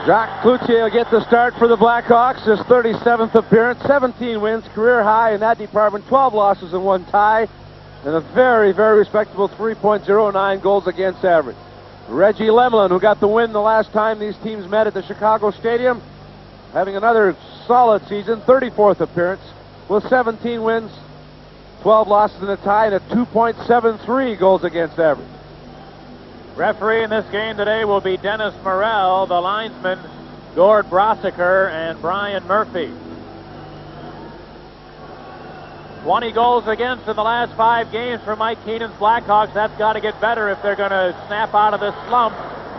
Jacques Cloutier will get the start for the Blackhawks. His 37th appearance, 17 wins, career high in that department, 12 losses and 1 tie, and a very, very respectable 3.09 goals against average. Reggie Lemelin, who got the win the last time these teams met at the Chicago Stadium, having another solid season, 34th appearance, with 17 wins, 12 losses and a tie, and a 2.73 goals against average. Referee in this game today will be Dennis Morrell, the linesman, Gord Brossiker, and Brian Murphy. 20 goals against in the last 5 games for Mike Keenan's Blackhawks. That's got to get better if they're going to snap out of this slump.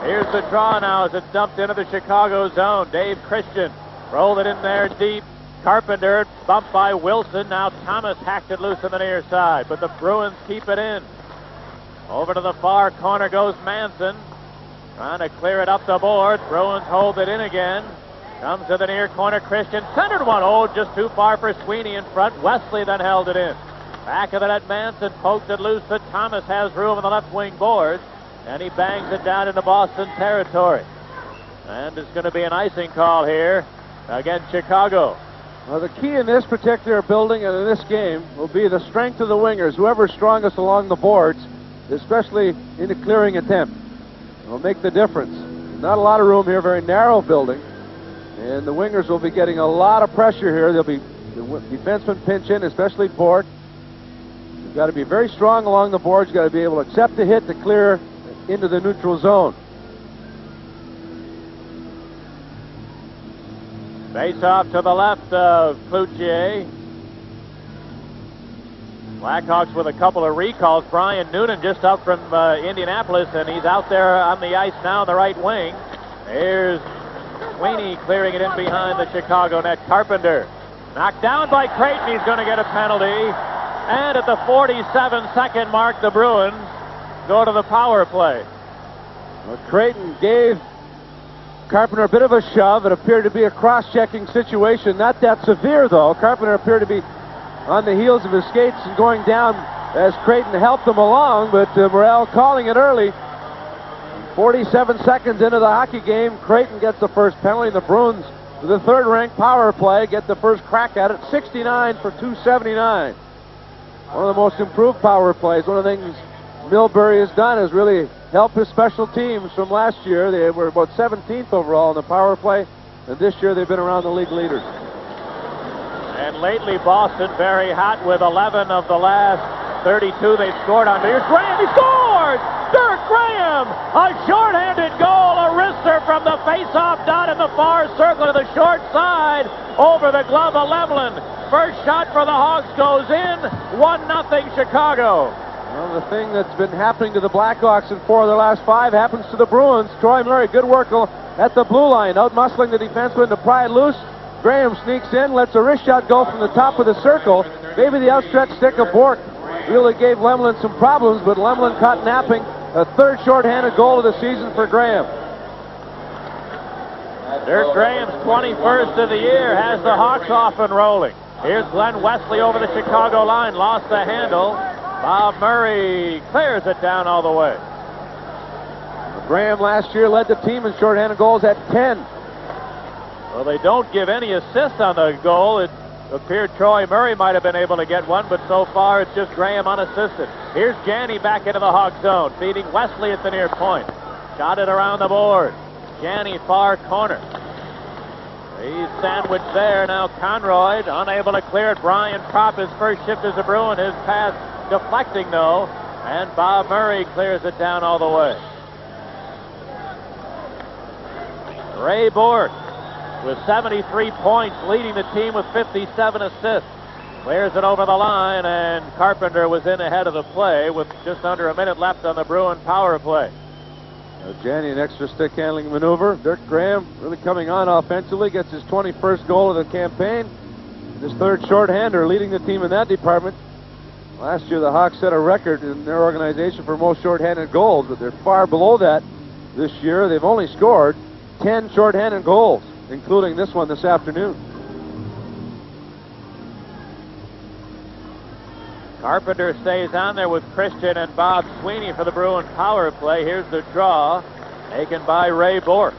Here's the draw now as it's dumped into the Chicago zone. Dave Christian rolled it in there deep. Carpenter bumped by Wilson. Now Thomas hacked it loose on the near side, but the Bruins keep it in. Over to the far corner goes Manson, trying to clear it up the board. Bruins hold it in again. Comes to the near corner. Christian centered one. Oh, just too far for Sweeney in front. Wesley then held it in. Back of the net, Manson poked it loose, but Thomas has room on the left wing boards, and he bangs it down into Boston territory. And it's going to be an icing call here against Chicago. Well, the key in this particular building and in this game will be the strength of the wingers. Whoever's strongest along the boards, especially in the clearing attempt, will make the difference. Not a lot of room here, very narrow building, and the wingers will be getting a lot of pressure here. There'll be the defensemen pinch in, especially Bourque. You've got to be very strong along the boards. You've got to be able to accept the hit to clear into the neutral zone. Face off to the left of Cloutier. Blackhawks with a couple of recalls. Brian Noonan just up from Indianapolis, and he's out there on the ice now on the right wing. Here's Sweeney clearing it in behind the Chicago net. Carpenter knocked down by Creighton. He's going to get a penalty. And at the 47-second mark, the Bruins go to the power play. Well, Creighton gave Carpenter a bit of a shove. It appeared to be a cross-checking situation. Not that severe, though. Carpenter appeared to be on the heels of his skates and going down as Creighton helped him along, but Morrell calling it early. 47 seconds into the hockey game, Creighton gets the first penalty. The Bruins, with the third-ranked power play, get the first crack at it. 69 for 279. One of the most improved power plays. One of the things Milbury has done is really help his special teams from last year. They were about 17th overall in the power play, and this year they've been around the league leaders. And lately, Boston very hot with 11 of the last 32 they've scored on. Here's Graham, he scores! Dirk Graham, a shorthanded goal, a wrister from the face-off dot in the far circle to the short side, over the glove of Lemelin. First shot for the Hawks goes in, 1-0 Chicago. Well, the thing that's been happening to the Blackhawks in 4 of their last 5 happens to the Bruins. Troy Murray, good work at the blue line, out-muscling the defenseman to pry it loose. Graham sneaks in, lets a wrist shot go from the top of the circle. Maybe the outstretched stick of Bourque really gave Lemelin some problems, but Lemelin caught napping. A third shorthanded goal of the season for Graham. Dirk Graham's 21st of the year has the Hawks off and rolling. Here's Glenn Wesley over the Chicago line, lost the handle. Bob Murray clears it down all the way. Graham last year led the team in shorthanded goals at 10. Well, they don't give any assist on the goal. It appeared Troy Murray might have been able to get one, but so far it's just Graham unassisted. Here's Janney back into the Hawk zone, feeding Wesley at the near point. Shot it around the board. Janney far corner. He's sandwiched there. Now Conroy unable to clear it. Brian Propp, his first shift as a Bruin. His pass deflecting though, and Bob Murray clears it down all the way. Ray Bourque with 73 points, leading the team with 57 assists. Clears it over the line, and Carpenter was in ahead of the play with just under a minute left on the Bruin power play. Janney, an extra stick handling maneuver. Dirk Graham really coming on offensively, gets his 21st goal of the campaign. His third shorthander, leading the team in that department. Last year the Hawks set a record in their organization for most shorthanded goals, but they're far below that this year. They've only scored 10 shorthanded goals, including this one this afternoon. Carpenter stays on there with Christian and Bob Sweeney for the Bruin power play. Here's the draw taken by Ray Bourque.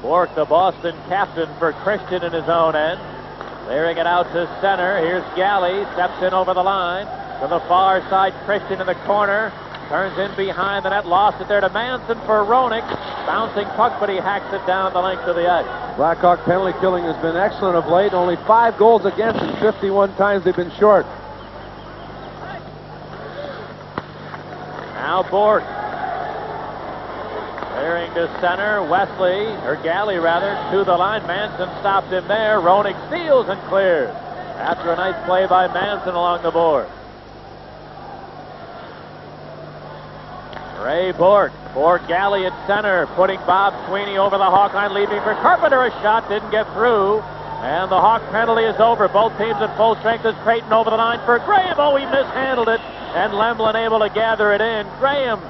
Bourque, the Boston captain, for Christian in his own end. Clearing it out to center. Here's Galley. Steps in over the line. To the far side, Christian in the corner. Turns in behind the net. Lost it there to Manson for Roenick. Bouncing puck, but he hacks it down the length of the ice. Blackhawk penalty killing has been excellent of late. Only 5 goals against and 51 times they've been short. Now Bourque. Clearing to center. Wesley, or Galley rather, to the line. Manson stopped him there. Roenick steals and clears. After a nice play by Manson along the board. Ray Bourque for Galley at center, putting Bob Sweeney over the Hawk line, leaving for Carpenter. A shot didn't get through, and the Hawk penalty is over. Both teams at full strength as Creighton over the line for Graham. Oh, he mishandled it, and Lemlin able to gather it in. Graham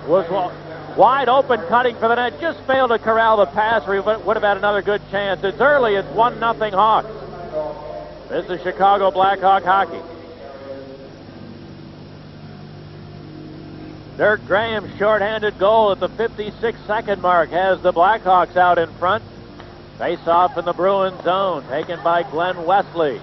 was wide open, cutting for the net, just failed to corral the pass, or he would have had another good chance. It's early, it's 1-0 Hawks. This is Chicago Blackhawk hockey. Dirk Graham's shorthanded goal at the 56-second mark has the Blackhawks out in front. Face-off in the Bruins zone, taken by Glenn Wesley.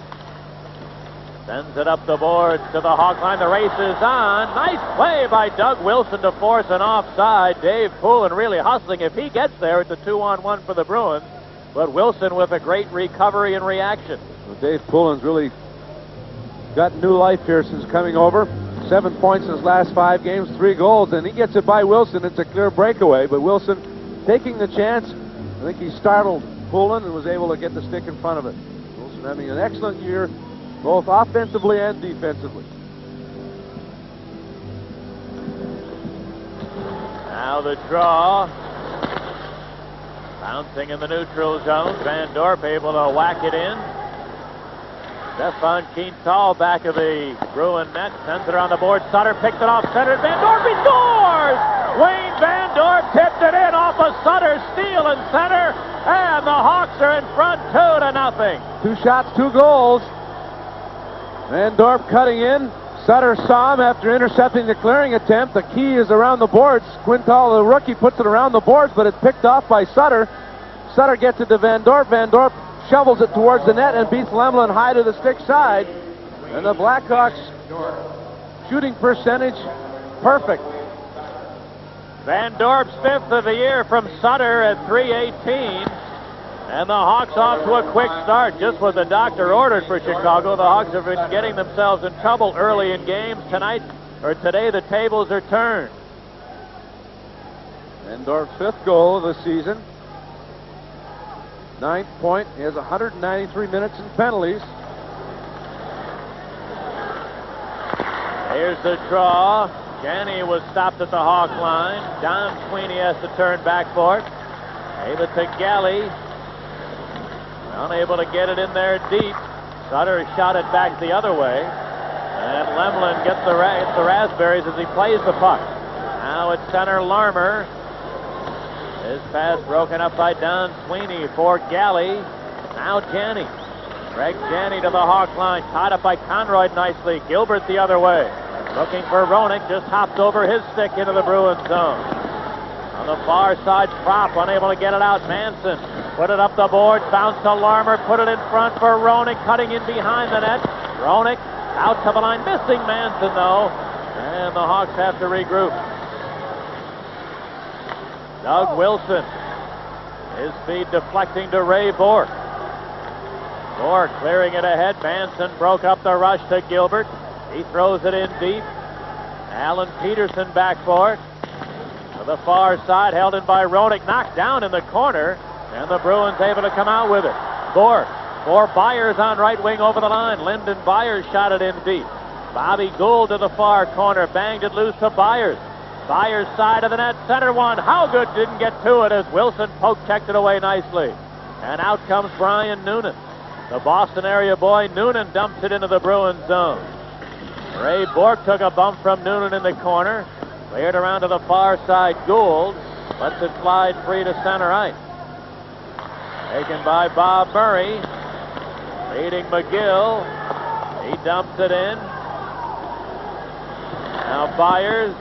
Sends it up the boards to the Hawk line. The race is on. Nice play by Doug Wilson to force an offside. Dave Poulin really hustling. If he gets there, it's a 2-on-1 for the Bruins. But Wilson with a great recovery and reaction. Well, Dave Poulin's really got new life here since coming over. 7 points in his last 5 games, 3 goals, and he gets it by Wilson. It's a clear breakaway, but Wilson taking the chance. I think he startled Poulin and was able to get the stick in front of it. Wilson having an excellent year, both offensively and defensively. Now the draw. Bouncing in the neutral zone. Van Dorp able to whack it in. Stefan Quintal back of the Bruin net. Sends it around the board. Sutter picked it off center. Van Dorp, he scores! Wayne Van Dorp tipped it in off of Sutter. Steal in center. And the Hawks are in front 2-0. 2 shots, 2 goals. Van Dorp cutting in. Sutter saw him after intercepting the clearing attempt. The key is around the boards. Quintal, the rookie, puts it around the boards, but it's picked off by Sutter. Sutter gets it to Van Dorp. Van Dorp shovels it towards the net and beats Lemlin high to the stick side. And the Blackhawks shooting percentage perfect. Van Dorp's 5th of the year from Sutter at .318. And the Hawks off to a quick start, just what the doctor ordered for Chicago. The Hawks have been getting themselves in trouble early in games. Today the tables are turned. Van Dorp's 5th goal of the season. 9th point. He has 193 minutes in penalties. Here's the draw. Janney was stopped at the Hawk line. Don Sweeney has to turn back for it. Gave it to Galley. Unable to get it in there deep. Sutter shot it back the other way. And Lemlin gets the raspberries as he plays the puck. Now it's center Larmer. His pass broken up by Don Sweeney for Galley. Now Janney. Greg Janney to the Hawk line. Tied up by Conroy nicely. Gilbert the other way. Looking for Roenick. Just hopped over his stick into the Bruins zone. On the far side, Prop unable to get it out. Manson put it up the board. Bounced to Larmer. Put it in front for Roenick. Cutting in behind the net. Roenick out to the line. Missing Manson though. And the Hawks have to regroup. Doug Wilson. His feed deflecting to Ray Bourque. Bourque clearing it ahead. Manson broke up the rush to Gilbert. He throws it in deep. Alan Peterson back for it. To the far side, held in by Roenick. Knocked down in the corner. And the Bruins able to come out with it. Bourque. For Byers on right wing over the line. Lyndon Byers shot it in deep. Bobby Gould to the far corner. Banged it loose to Byers. Byers side of the net, center one. How good didn't get to it as Wilson poke-checked it away nicely. And out comes Brian Noonan. The Boston area boy, Noonan dumps it into the Bruins zone. Ray Bourque took a bump from Noonan in the corner. Cleared around to the far side, Gould. Lets it slide free to center ice. Taken by Bob Murray. Leading McGill. He dumps it in. Now Byers.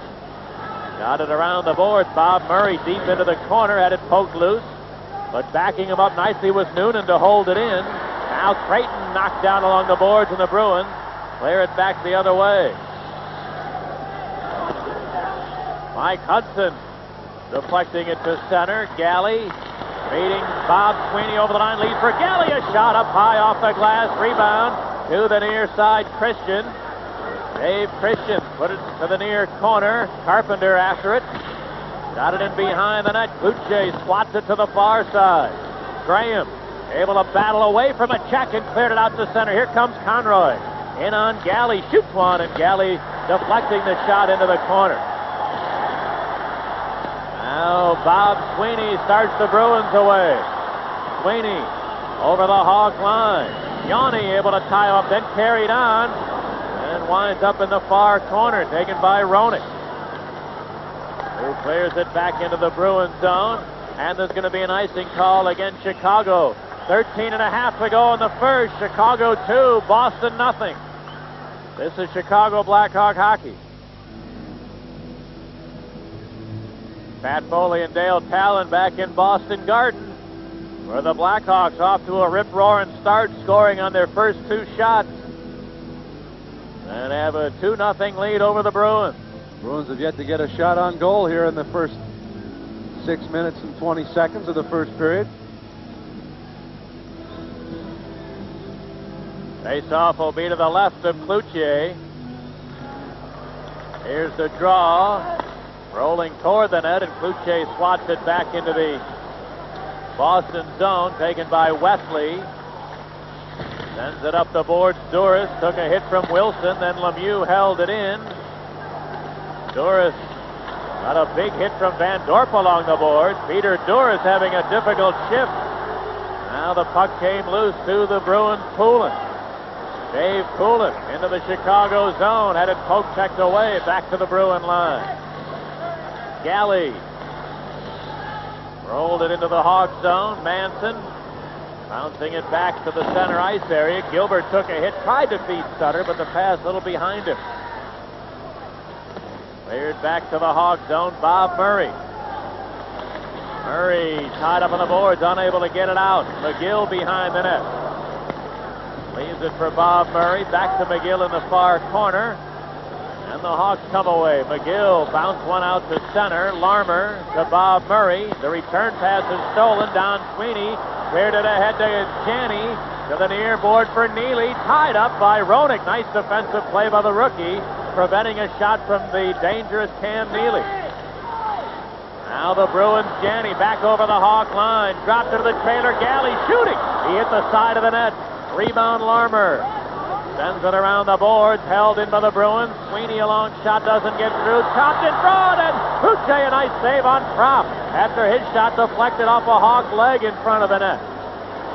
Got it around the boards. Bob Murray deep into the corner, had it poked loose. But backing him up nicely was Noonan to hold it in. Now Creighton knocked down along the boards, and the Bruins clear it back the other way. Mike Hudson deflecting it to center. Galley beating Bob Sweeney over the line. Lead for Galley. A shot up high off the glass. Rebound to the near side. Christian. Dave Christian put it to the near corner. Carpenter after it. Got it in behind the net. Goulet swats it to the far side. Graham able to battle away from a check and cleared it out to center. Here comes Conroy. In on Galley. Shoots one, and Galley deflecting the shot into the corner. Now Bob Sweeney starts the Bruins away. Sweeney over the Hawk line. Yanni able to tie up, then carried on, and winds up in the far corner, taken by Roenick, who clears it back into the Bruins zone. And there's going to be an icing call against Chicago. 13 and a half to go in the first. Chicago 2, Boston nothing. This is Chicago Blackhawk hockey. Pat Foley and Dale Talon back in Boston Garden, where the Blackhawks off to a rip-roaring start, scoring on their first 2 shots, and have a 2-0 lead over the Bruins. Bruins have yet to get a shot on goal here in the first 6 minutes and 20 seconds of the first period. Face-off will be to the left of Cloutier. Here's the draw. Rolling toward the net, and Cloutier swats it back into the Boston zone, taken by Wesley. Sends it up the boards. Duras took a hit from Wilson, then Lemieux held it in. Duras got a big hit from Van Dorp along the boards. Peter Duras having a difficult shift. Now the puck came loose to the Bruins. Poulin. Dave Poulin into the Chicago zone, had it poke checked away, back to the Bruin line. Galley rolled it into the Hawk zone. Manson bouncing it back to the center ice area. Gilbert took a hit, tried to feed Sutter, but the pass a little behind him. Cleared back to the Hawk zone. Bob Murray. Murray tied up on the boards, unable to get it out. McGill behind the net. Leaves it for Bob Murray. Back to McGill in the far corner. And the Hawks come away. McGill bounced one out to center. Larmer to Bob Murray. The return pass is stolen. Don Sweeney cleared it ahead to Janney. To the near board for Neely. Tied up by Roenick. Nice defensive play by the rookie, preventing a shot from the dangerous Cam Neely. Now the Bruins. Janney back over the Hawk line. Dropped to the trailer. Galley shooting. He hit the side of the net. Rebound Larmer. Sends it around the boards, held in by the Bruins. Sweeney, a long shot, doesn't get through. Chopped in front, and Goulet, a nice save on Propp after his shot deflected off a Hawk leg in front of the net.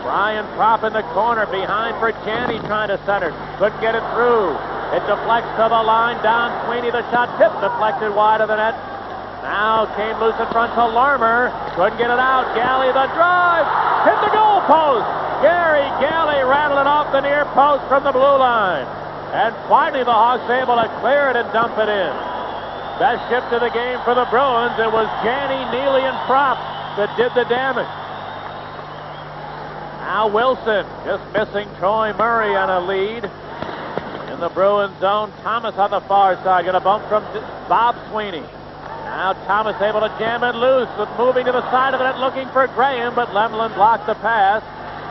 Brian Propp in the corner, behind for Janney, trying to center. Couldn't get it through. It deflects to the line. Don Sweeney, the shot tipped, deflected wide of the net. Now came loose in front to Larmer. Couldn't get it out. Galley, the drive. Hit the goal post. Gary Galley rattled it off the near post from the blue line. And finally the Hawks able to clear it and dump it in. Best shift of the game for the Bruins. It was Janney, Neely, and Propp that did the damage. Now Wilson just missing Troy Murray on a lead. In the Bruins zone, Thomas on the far side. Got a bump from Bob Sweeney. Now Thomas able to jam it loose, moving to the side of the net looking for Graham, but Lemlin blocked the pass.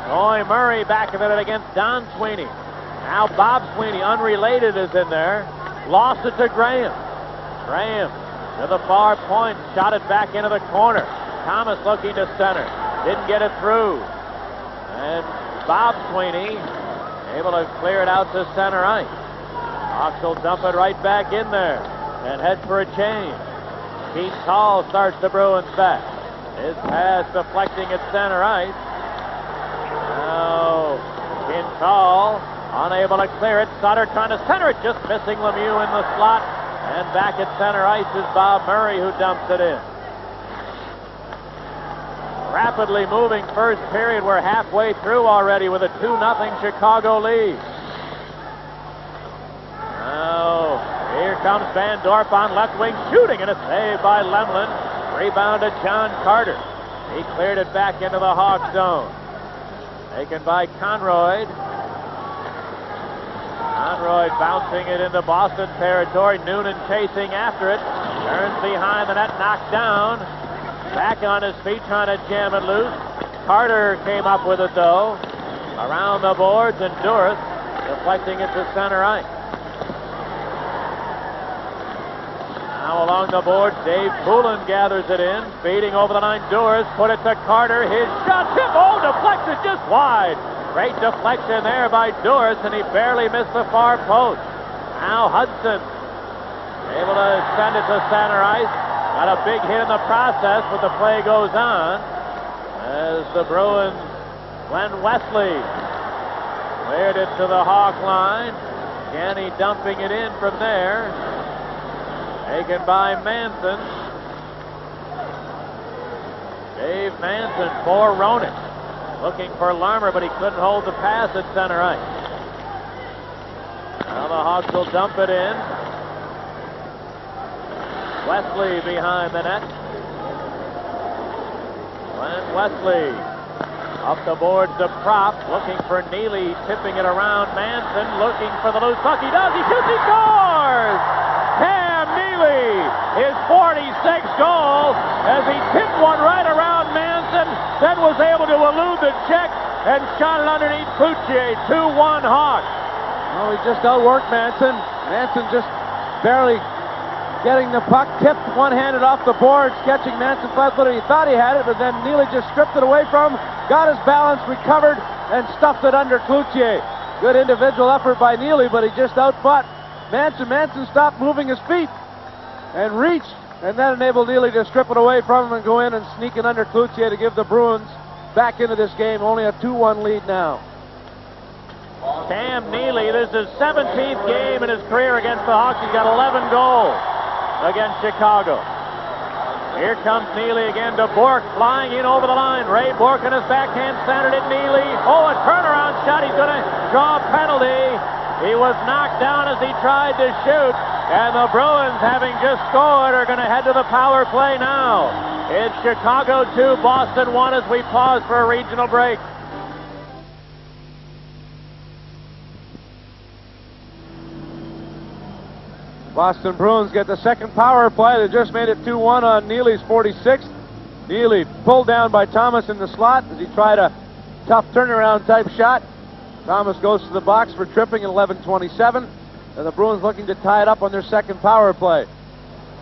Troy Murray back of it against Don Sweeney. Now Bob Sweeney, unrelated, is in there. Lost it to Graham. Graham to the far point, shot it back into the corner. Thomas looking to center. Didn't get it through. And Bob Sweeney able to clear it out to center ice. Hawks will dump it right back in there and head for a change. Keith Tall starts the Bruins back. His pass deflecting at center ice. Now, Tall unable to clear it. Sutter trying to center it, just missing Lemieux in the slot. And back at center ice is Bob Murray, who dumps it in. Rapidly moving first period. We're halfway through already with a 2-0 Chicago lead. Now, here comes Van Dorp on left wing, shooting, and a save by Lemlin. Rebound to John Carter. He cleared it back into the Hawk zone. Taken by Conroy. Conroy bouncing it into Boston territory. Noonan chasing after it. Turns behind the net, knocked down. Back on his feet, trying to jam it loose. Carter came up with it, though. Around the boards, and Duras deflecting it to center ice. Now along the boards, Dave Poulin gathers it in. Feeding over the line, Duras put it to Carter. His shot tip, deflected just wide. Great deflection there by Duras, and he barely missed the far post. Now Hudson able to send it to center ice. Got a big hit in the process, but the play goes on as the Bruins, Glenn Wesley cleared it to the Hawk line. Kenny dumping it in from there. Taken by Manson. Dave Manson for Roenick. Looking for Larmer, but he couldn't hold the pass at center ice. Now the Hawks will dump it in. Wesley behind the net. Glenn Wesley up the boards to Prop, looking for Neely, tipping it around. Manson looking for the loose puck. He does. He shoots. He scores. Cam Neely, his 46th goal, as he tipped one right around Manson, then was able to elude the check and shot it underneath Cloutier. 2-1 Hawks. Well, he just outworked Manson. Manson just barely getting the puck, tipped one-handed off the boards, catching Manson flat-footed. He thought he had it, but then Neely just stripped it away from him, got his balance, recovered, and stuffed it under Cloutier. Good individual effort by Neely, but he just outfought Manson. Manson stopped moving his feet and reached, and that enabled Neely to strip it away from him and go in and sneak it under Cloutier to give the Bruins back into this game. Only a 2-1 lead now. Cam Neely, this is his 17th game in his career against the Hawks. He's got 11 goals against Chicago. Here comes Neely again to Bourque, flying in over the line. Ray Bourque on his backhand centered at Neely. A turnaround shot. He's going to draw a penalty. He was knocked down as he tried to shoot. And the Bruins, having just scored, are going to head to the power play now. It's Chicago 2, Boston 1 as we pause for a regional break. Boston Bruins get the second power play. They just made it 2-1 on Neely's 46th. Neely pulled down by Thomas in the slot as he tried a tough turnaround type shot. Thomas goes to the box for tripping at 11:27. And the Bruins looking to tie it up on their second power play.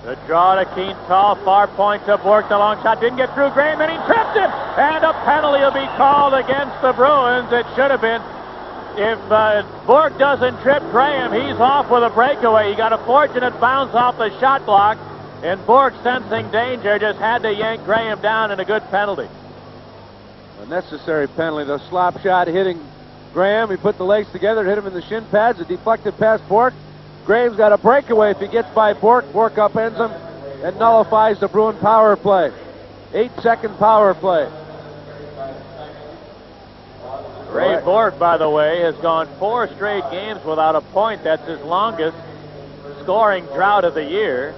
The draw to Keenthal, far point to Bourque. The long shot didn't get through Graham, and he tripped it. And a penalty will be called against the Bruins. It should have been. If Bourque doesn't trip Graham, he's off with a breakaway. He got a fortunate bounce off the shot block, and Bourque, sensing danger, just had to yank Graham down in a good penalty. A necessary penalty. The slop shot hitting Graham. He put the legs together, hit him in the shin pads. It deflected past Bourque. Graham's got a breakaway. If he gets by Bourque, Bourque upends him and nullifies the Bruin power play. 8-second power play. Ray Bourque, by the way, has gone 4 straight games without a point. That's his longest scoring drought of the year.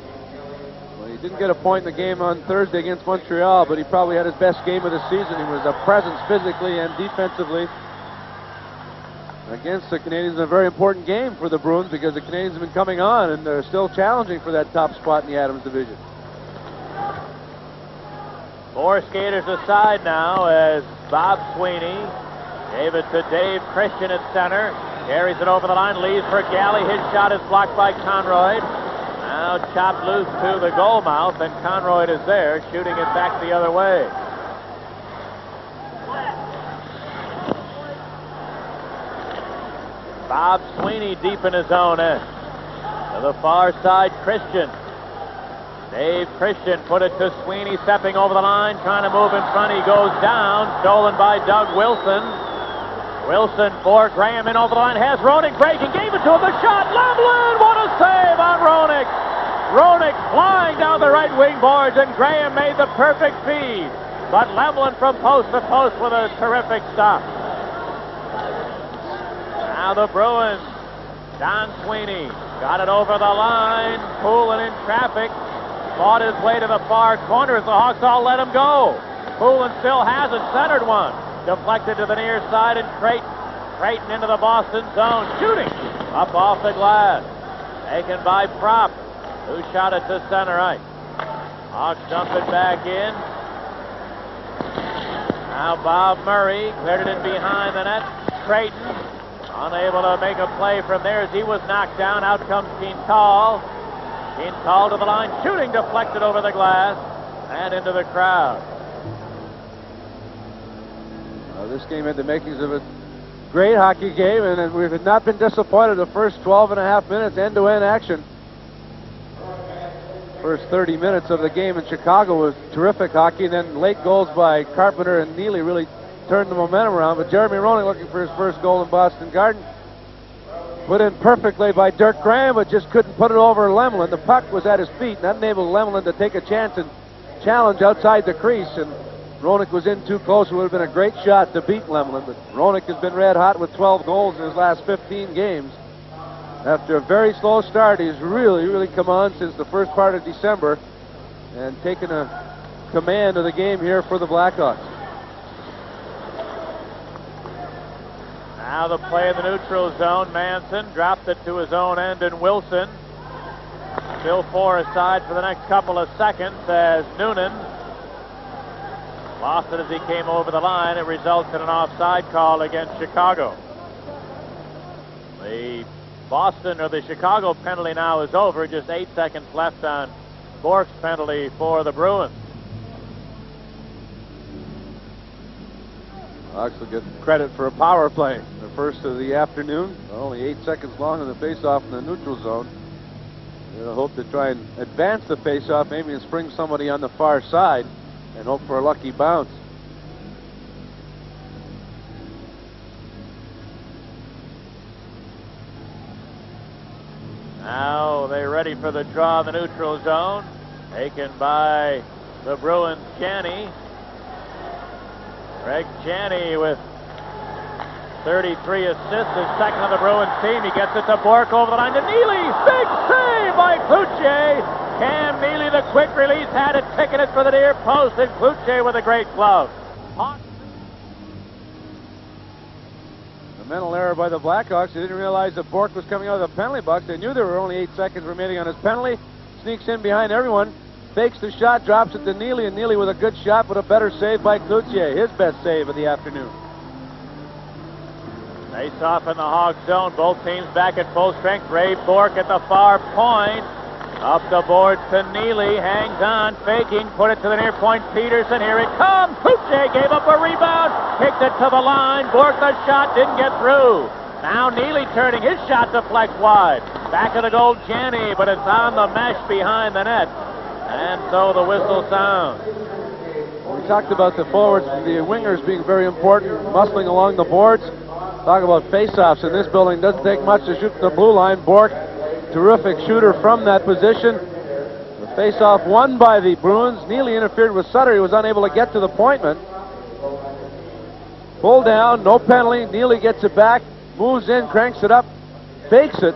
Well, he didn't get a point in the game on Thursday against Montreal, but he probably had his best game of the season. He was a presence physically and defensively against the Canadiens. A very important game for the Bruins because the Canadiens have been coming on and they're still challenging for that top spot in the Adams division. 4 skaters aside now as Bob Sweeney gave it to Dave Christian at center. Carries it over the line, leaves for Galley. His shot is blocked by Conroy. Now chopped loose to the goal mouth, and Conroy is there, shooting it back the other way. Bob Sweeney deep in his own end. To the far side, Christian. Dave Christian put it to Sweeney, stepping over the line, trying to move in front. He goes down, stolen by Doug Wilson. Wilson for Graham in over the line, has Roenick breaking, gave it to him, the shot, Lemlin, what a save on Roenick. Roenick flying down the right wing boards, and Graham made the perfect feed. But Lemlin from post to post with a terrific stop. Now the Bruins, Don Sweeney got it over the line, Poulin in traffic, fought his way to the far corner as the Hawks all let him go. Poulin still has it. Centered one. Deflected to the near side, and Creighton. Creighton into the Boston zone. Shooting. Up off the glass. Taken by Prop, who shot it to center ice. Hawks dump it back in. Now Bob Murray cleared it in behind the net. Creighton unable to make a play from there as he was knocked down. Out comes Quintal. Quintal to the line, shooting, deflected over the glass and into the crowd. This game had the makings of a great hockey game, and we have not been disappointed the first 12 and a half minutes, end-to-end action. First 30 minutes of the game in Chicago was terrific hockey, and then late goals by Carpenter and Neely really turned the momentum around. But Jeremy Roenick looking for his first goal in Boston Garden. Put in perfectly by Dirk Graham, but just couldn't put it over Lemelin. The puck was at his feet, not enabled Lemelin to take a chance and challenge outside the crease, and Roenick was in too close. It would have been a great shot to beat Lemelin, but Roenick has been red hot with 12 goals in his last 15 games. After a very slow start, he's really come on since the first part of December and taken a command of the game here for the Blackhawks. Now the play in the neutral zone. Manson dropped it to his own end, and Wilson still 4 aside for the next couple of seconds as Noonan lost it as he came over the line. It results in an offside call against Chicago. The Chicago penalty now is over. Just 8 seconds left on Bourque's penalty for the Bruins. Hawks will get credit for a power play. The first of the afternoon, only 8 seconds long on the faceoff in the neutral zone. They'll hope to try and advance the faceoff, maybe and spring somebody on the far side and hope for a lucky bounce. Now they're ready for the draw in the neutral zone. Taken by the Bruins, Janney. Greg Janney with 33 assists, his second on the Bruins team. He gets it to Bourque over the line to Neely. Big save by Cloutier. Cam Neely, the quick release, had it, picking it for the near post, and Cloutier with a great glove. A mental error by the Blackhawks. They didn't realize that Bourque was coming out of the penalty box. They knew there were only 8 seconds remaining on his penalty. Sneaks in behind everyone, fakes the shot, drops it to Neely, and Neely with a good shot, but a better save by Cloutier, his best save of the afternoon. Face off in the Hawk zone. Both teams back at full strength. Ray Bourque at the far point. Up the boards to Neely. Hangs on, faking. Put it to the near point. Peterson. Here it comes. Cloutier gave up a rebound. Kicked it to the line. Bourque the shot. Didn't get through. Now Neely turning. His shot deflects wide. Back of the goal, Janney, but it's on the mesh behind the net. And so the whistle sounds. We talked about the forwards, the wingers being very important, muscling along the boards. Talk about face-offs in this building. Doesn't take much to shoot from the blue line. Bourque, terrific shooter from that position. The face-off won by the Bruins. Neely interfered with Sutter. He was unable to get to the pointman. Pulled down, no penalty. Neely gets it back, moves in, cranks it up, fakes it,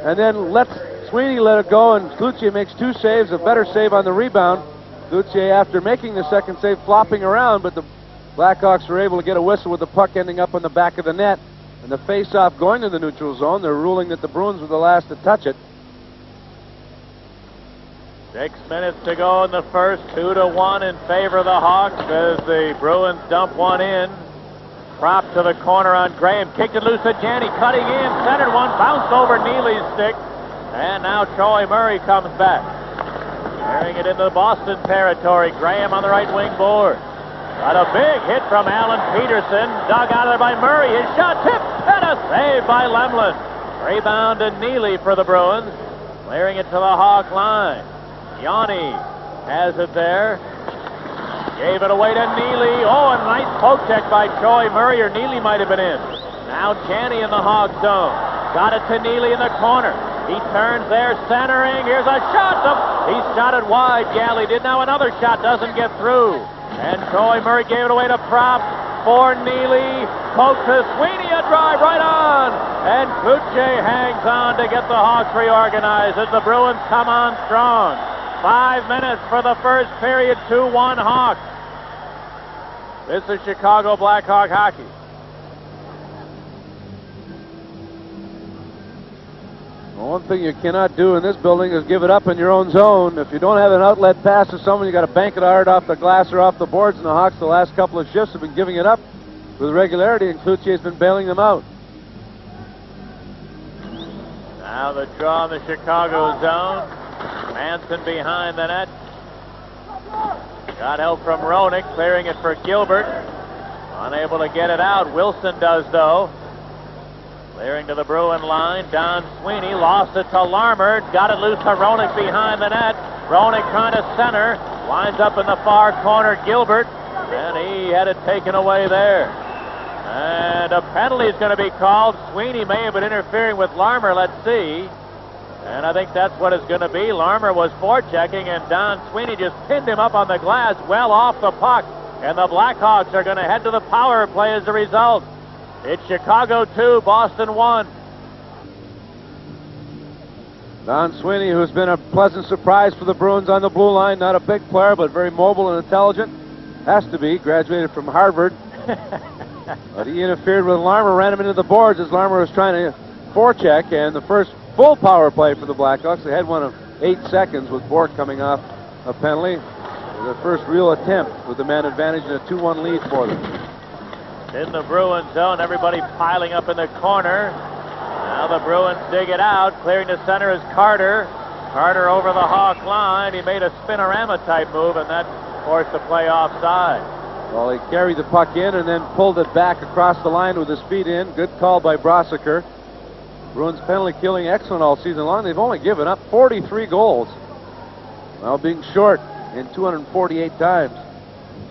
and then lets Sweeney let it go, and Cloutier makes 2 saves, a better save on the rebound. Cloutier, after making the second save, flopping around, but the Blackhawks were able to get a whistle with the puck ending up on the back of the net. And the face-off going to the neutral zone. They're ruling that the Bruins were the last to touch it. 6 minutes to go in the first. 2-1 in favor of the Hawks as the Bruins dump one in. Prop to the corner on Graham. Kicked it loose to Janney. Cutting in. Centered one. Bounced over Neely's stick. And now Troy Murray comes back. Carrying it into the Boston territory. Graham on the right wing board. Got a big hit from Alan Peterson. Dug out of there by Murray. His shot tipped. And a save by Lemelin. Rebound to Neely for the Bruins. Clearing it to the Hawk line. Yanni has it there. Gave it away to Neely. Oh, a nice poke check by Troy Murray, or Neely might have been in. Now Janney in the Hawk zone. Got it to Neely in the corner. He turns there, centering. Here's a shot. He shot it wide. Galley did. Now another shot doesn't get through. And Troy Murray gave it away to Prop for Neely. Poke to Sweeney, a drive right on. And Cloutier hangs on to get the Hawks reorganized as the Bruins come on strong. 5 minutes for the first period, 2-1 Hawks. This is Chicago Blackhawk hockey. Well, one thing you cannot do in this building is give it up in your own zone. If you don't have an outlet pass to someone, you got to bank it hard off the glass or off the boards, and the Hawks the last couple of shifts have been giving it up with regularity, and Cloutier's been bailing them out. Now the draw in the Chicago zone. Manson behind the net. Got help from Roenick, clearing it for Gilbert. Unable to get it out. Wilson does, though. Clearing to the Bruin line. Don Sweeney lost it to Larmer. Got it loose to Roenick behind the net. Roenick trying to center. Winds up in the far corner, Gilbert. And he had it taken away there. And a penalty is going to be called. Sweeney may have been interfering with Larmer. Let's see. And I think that's what it's going to be. Larmer was forechecking, and Don Sweeney just pinned him up on the glass well off the puck. And the Blackhawks are going to head to the power play as a result. It's Chicago 2, Boston 1. Don Sweeney, who's been a pleasant surprise for the Bruins on the blue line. Not a big player, but very mobile and intelligent. Has to be. Graduated from Harvard. But he interfered with Larmer, ran him into the boards as Larmer was trying to forecheck, and the first full power play for the Blackhawks. They had one of 8 seconds with Bourque coming off a penalty. The first real attempt with the man advantage and a 2-1 lead for them. In the Bruins zone, everybody piling up in the corner. Now the Bruins dig it out. Clearing to center is Carter. Carter over the Hawk line. He made a spinorama type move, and that forced the play offside. Well, he carried the puck in and then pulled it back across the line with his feet in. Good call by Brossiker. Bruins penalty killing excellent all season long. They've only given up 43 goals. Well, being short in 248 times.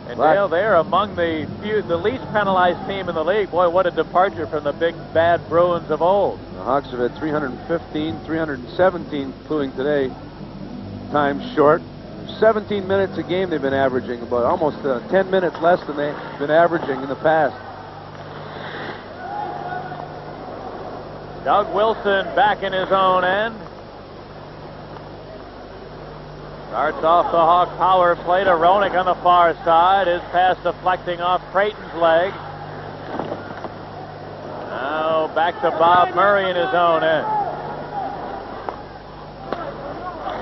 And Dale, they're among the least penalized team in the league. Boy, what a departure from the big bad Bruins of old. The Hawks have had 315, 317, including today, times short. 17 minutes a game they've been averaging, about almost 10 minutes less than they've been averaging in the past. Doug Wilson back in his own end. Starts off the Hawk power play to Roenick on the far side. His pass deflecting off Creighton's leg. Now back to Bob Murray in his own end.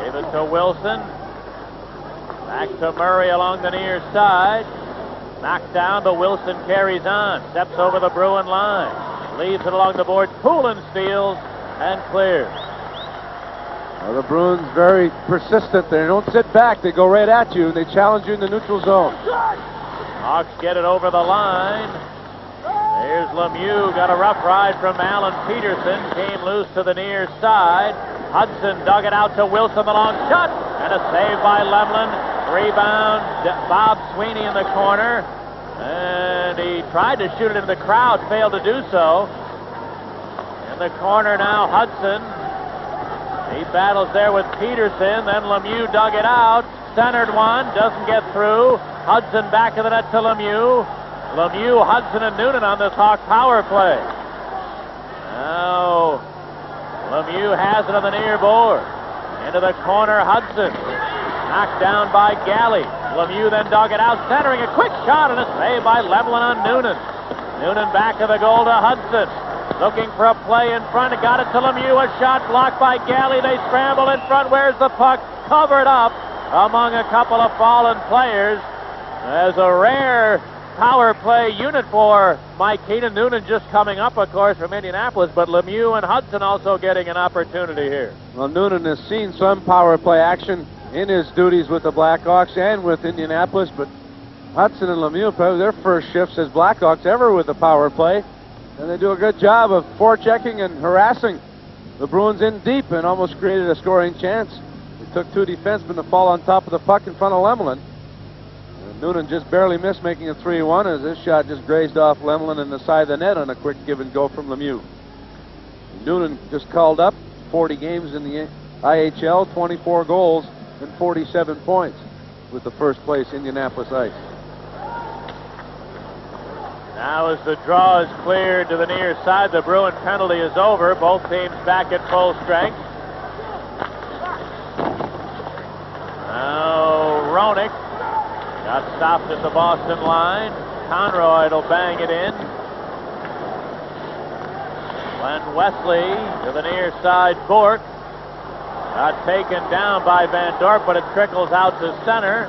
Gave it to Wilson. Back to Murray along the near side. Knocked down, but Wilson carries on. Steps over the Bruin line. Leaves it along the boards. Poulin steals and clears. Well, the Bruins very persistent. They don't sit back. They go right at you. They challenge you in the neutral zone. Hawks get it over the line. Here's Lemieux. Got a rough ride from Alan Peterson. Came loose to the near side. Hudson dug it out to Wilson, the long shot. And a save by Lemlin. Rebound, Bob Sweeney in the corner. And he tried to shoot it into the crowd. Failed to do so. In the corner now, Hudson. He battles there with Peterson. Then Lemieux dug it out. Centered one. Doesn't get through. Hudson back of the net to Lemieux. Lemieux, Hudson, and Noonan on this Hawk power play. Now, Lemieux has it on the near board. Into the corner, Hudson. Knocked down by Galley. Lemieux then dug it out, centering a quick shot, and a save by Lemlin on Noonan. Noonan back of the goal to Hudson. Looking for a play in front. Got it to Lemieux. A shot blocked by Galley. They scramble in front. Where's the puck? Covered up among a couple of fallen players. As a rare power play unit for Mike Keenan. Noonan just coming up, of course, from Indianapolis, but Lemieux and Hudson also getting an opportunity here. Well, Noonan has seen some power play action in his duties with the Blackhawks and with Indianapolis, but Hudson and Lemieux, probably their first shifts as Blackhawks ever with the power play, and they do a good job of forechecking and harassing the Bruins in deep and almost created a scoring chance. It took 2 defensemen to fall on top of the puck in front of Lemlin. Noonan just barely missed, making it 3-1 as this shot just grazed off Lemlin in the side of the net on a quick give and go from Lemieux. Noonan just called up 40 games in the IHL, 24 goals and 47 points with the first place Indianapolis Ice. Now as the draw is cleared to the near side, the Bruin penalty is over. Both teams back at full strength. Now Roenick got stopped at the Boston line. Conroy will bang it in. Glenn Wesley to the near side. Bourque got taken down by Van Dorp, but it trickles out to center.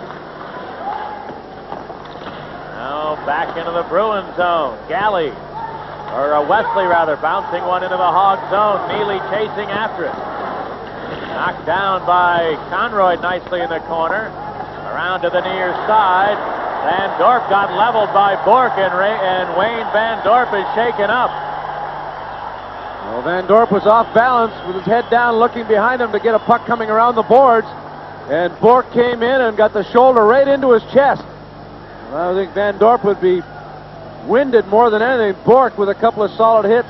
Now back into the Bruin zone. Galley, or Wesley rather, bouncing one into the Hog zone. Neely chasing after it. Knocked down by Conroy nicely in the corner. Around to the near side. Van Dorp got leveled by Bourque, and Wayne Van Dorp is shaken up. Well, Van Dorp was off balance with his head down, looking behind him to get a puck coming around the boards. And Bourque came in and got the shoulder right into his chest. I think Van Dorp would be winded more than anything. Bourque with a couple of solid hits.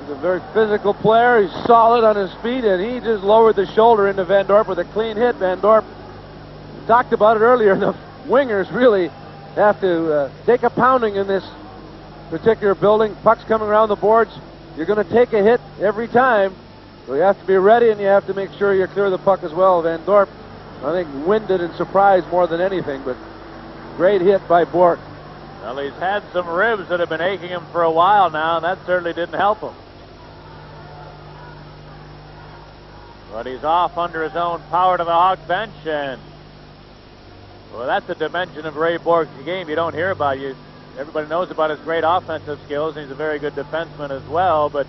He's a very physical player. He's solid on his feet, and he just lowered the shoulder into Van Dorp with a clean hit. Van Dorp, we talked about it earlier, the wingers really have to take a pounding in this particular building. Pucks coming around the boards. You're going to take a hit every time, so you have to be ready, and you have to make sure you clear the puck as well. Van Dorp, I think, winded and surprised more than anything, but great hit by Bourque. Well, he's had some ribs that have been aching him for a while now, and that certainly didn't help him. But he's off under his own power to the Hawks bench, and well, that's a dimension of Ray Bourque's game you don't hear about. Everybody knows about his great offensive skills, and he's a very good defenseman as well, but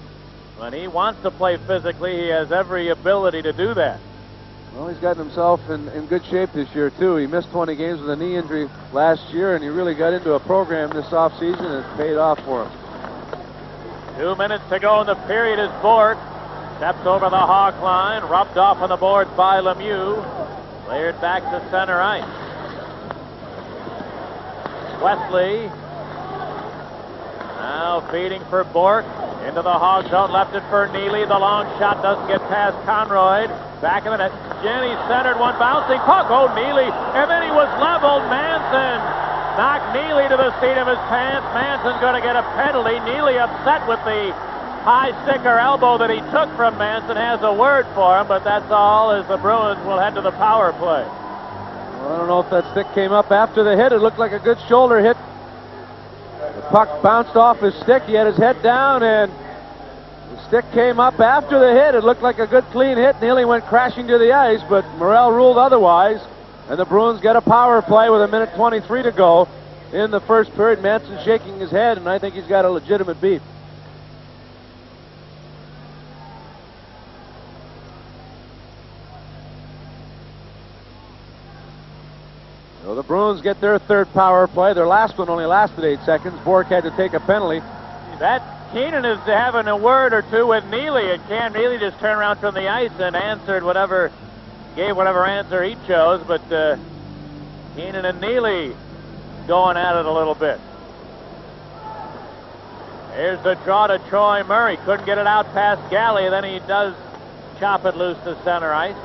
when he wants to play physically, he has every ability to do that. Well, he's gotten himself in good shape this year, too. He missed 20 games with a knee injury last year, and he really got into a program this offseason, and it's paid off for him. 2 minutes to go in the period as Bourque steps over the Hawk line, rubbed off on the boards by Lemieux, cleared back to center ice. Wesley now feeding for Bourque. Into the Hog zone, left it for Neely. The long shot doesn't get past Conroy. Back in the net. Janney centered one, bouncing puck. Oh, Neely. And then he was leveled. Manson knocked Neely to the seat of his pants. Manson's going to get a penalty. Neely upset with the high stick or elbow that he took from Manson. Has a word for him, but that's all, as the Bruins will head to the power play. Well, I don't know if that stick came up after the hit. It looked like a good shoulder hit. The puck bounced off his stick. He had his head down, and the stick came up after the hit. It looked like a good clean hit. Nearly went crashing to the ice, but Morrell ruled otherwise. And the Bruins get a power play with 1:23 to go in the first period. Manson shaking his head, and I think he's got a legitimate beef. So the Bruins get their third power play. Their last one only lasted 8 seconds. Bourque had to take a penalty. That Keenan is having a word or two with Neely, and Cam Neely just turned around from the ice and gave whatever answer he chose, but Keenan and Neely going at it a little bit. Here's the draw to Troy Murray. Couldn't get it out past Galley, then he does chop it loose to center ice.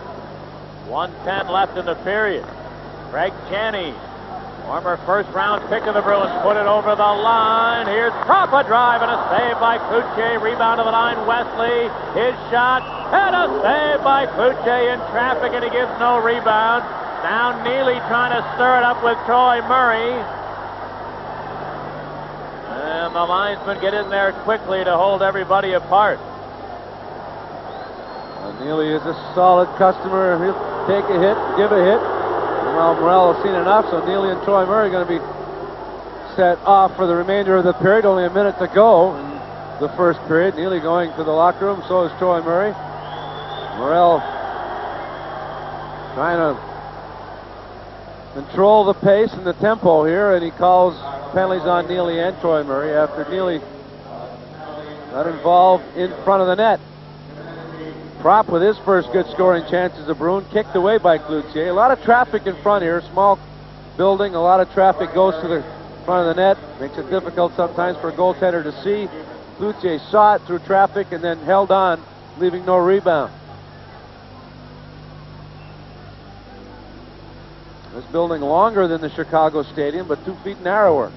1:10 left in the period. Greg Janney, former first-round pick of the Bruins, put it over the line. Here's Propa drive and a save by Cloutier. Rebound to the line, Wesley. His shot and a save by Cloutier in traffic, and he gives no rebound. Now Neely trying to stir it up with Troy Murray. And the linesmen get in there quickly to hold everybody apart. Neely is a solid customer. He'll take a hit, give a hit. Well, Morrell has seen enough, so Neely and Troy Murray are going to be set off for the remainder of the period. Only a minute to go in the first period. Neely going to the locker room, so is Troy Murray. Morrell trying to control the pace and the tempo here, and he calls penalties on Neely and Troy Murray after Neely got involved in front of the net. Prop with his first good scoring chance as a Bruin, kicked away by Cloutier. A lot of traffic in front here, small building, a lot of traffic goes to the front of the net. Makes it difficult sometimes for a goaltender to see. Cloutier saw it through traffic and then held on, leaving no rebound. This building longer than the Chicago Stadium, but 2 feet narrower.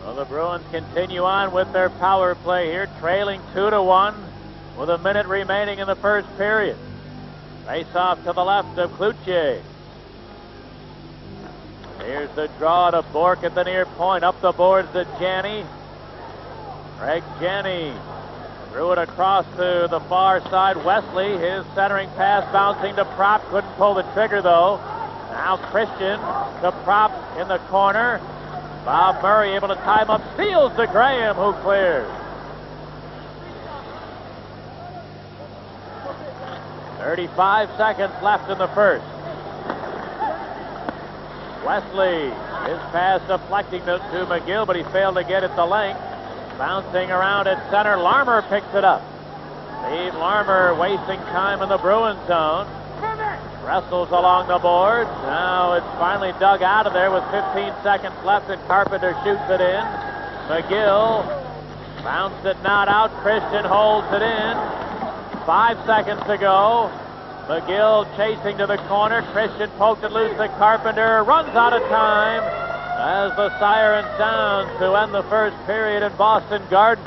Well, the Bruins continue on with their power play here, trailing 2-1 with a minute remaining in the first period. Face off to the left of Cloutier. Here's the draw to Bourque at the near point. Up the boards to Janney. Greg Janney threw it across to the far side. Wesley, his centering pass bouncing to Prop. Couldn't pull the trigger, though. Now Christian to Prop in the corner. Bob Murray able to tie him up. Steals to Graham, who clears. 35 seconds left in the first. Wesley, his pass deflecting to McGill, but he failed to get it the length. Bouncing around at center, Larmer picks it up. Steve Larmer wasting time in the Bruins zone. Wrestles along the boards. Now it's finally dug out of there with 15 seconds left, and Carpenter shoots it in. McGill bounced it not out. Christian holds it in. 5 seconds to go. McGill chasing to the corner. Christian poked it loose to Carpenter. Runs out of time as the siren sounds to end the first period in Boston Garden.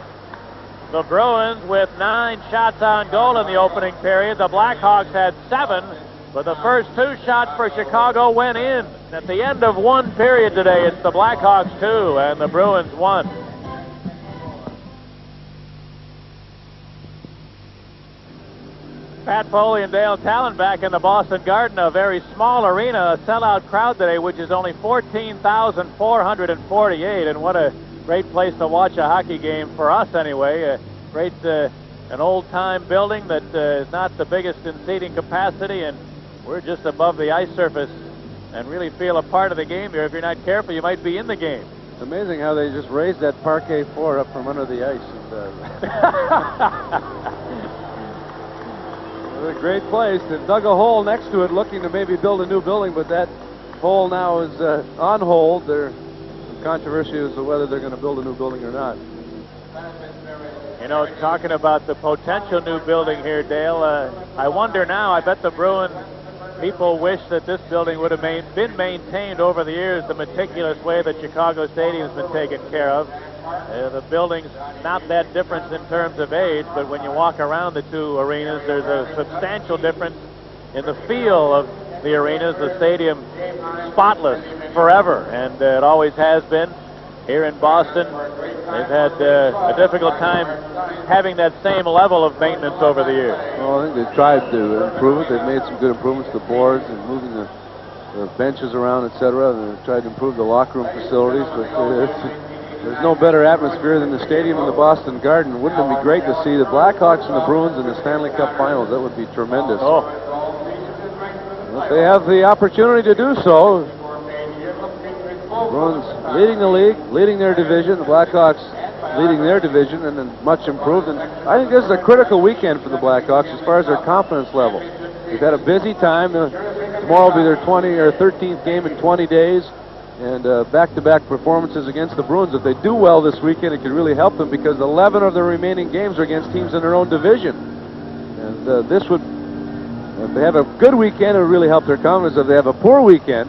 The Bruins with 9 shots on goal in the opening period. The Blackhawks had 7, but the first 2 shots for Chicago went in. At the end of one period today, it's the Blackhawks 2 and the Bruins 1. Pat Foley and Dale Talon back in the Boston Garden, a very small arena, a sellout crowd today, which is only 14,448, and what a great place to watch a hockey game for us anyway. Great, an old-time building that is not the biggest in seating capacity, and we're just above the ice surface and really feel a part of the game here. If you're not careful, you might be in the game. It's amazing how they just raised that parquet floor up from under the ice. What a great place. They dug a hole next to it looking to maybe build a new building, but that hole now is on hold. There's some controversy as to whether they're going to build a new building or not. You know, talking about the potential new building here, Dale, I wonder now, I bet the Bruin people wish that this building would have been maintained over the years the meticulous way that Chicago Stadium's been taken care of. The building's not that different in terms of age, but when you walk around the two arenas, there's a substantial difference in the feel of the arenas. The stadium spotless forever, and it always has been. Here in Boston, they've had a difficult time having that same level of maintenance over the years. Well, I think they've tried to improve it. They've made some good improvements to the boards and moving the benches around, etc. And they've tried to improve the locker room facilities, but there's no better atmosphere than the stadium in the Boston Garden. Wouldn't it be great to see the Blackhawks and the Bruins in the Stanley Cup Finals? That would be tremendous. Oh. If they have the opportunity to do so, Bruins leading the league, leading their division, the Blackhawks leading their division, and then much improved. And I think this is a critical weekend for the Blackhawks as far as their confidence level. They've had a busy time. Tomorrow will be their 20th or 13th game in 20 days. And back-to-back performances against the Bruins. If they do well this weekend, it could really help them because 11 of their remaining games are against teams in their own division. And this would, if they have a good weekend, it would really help their confidence. If they have a poor weekend,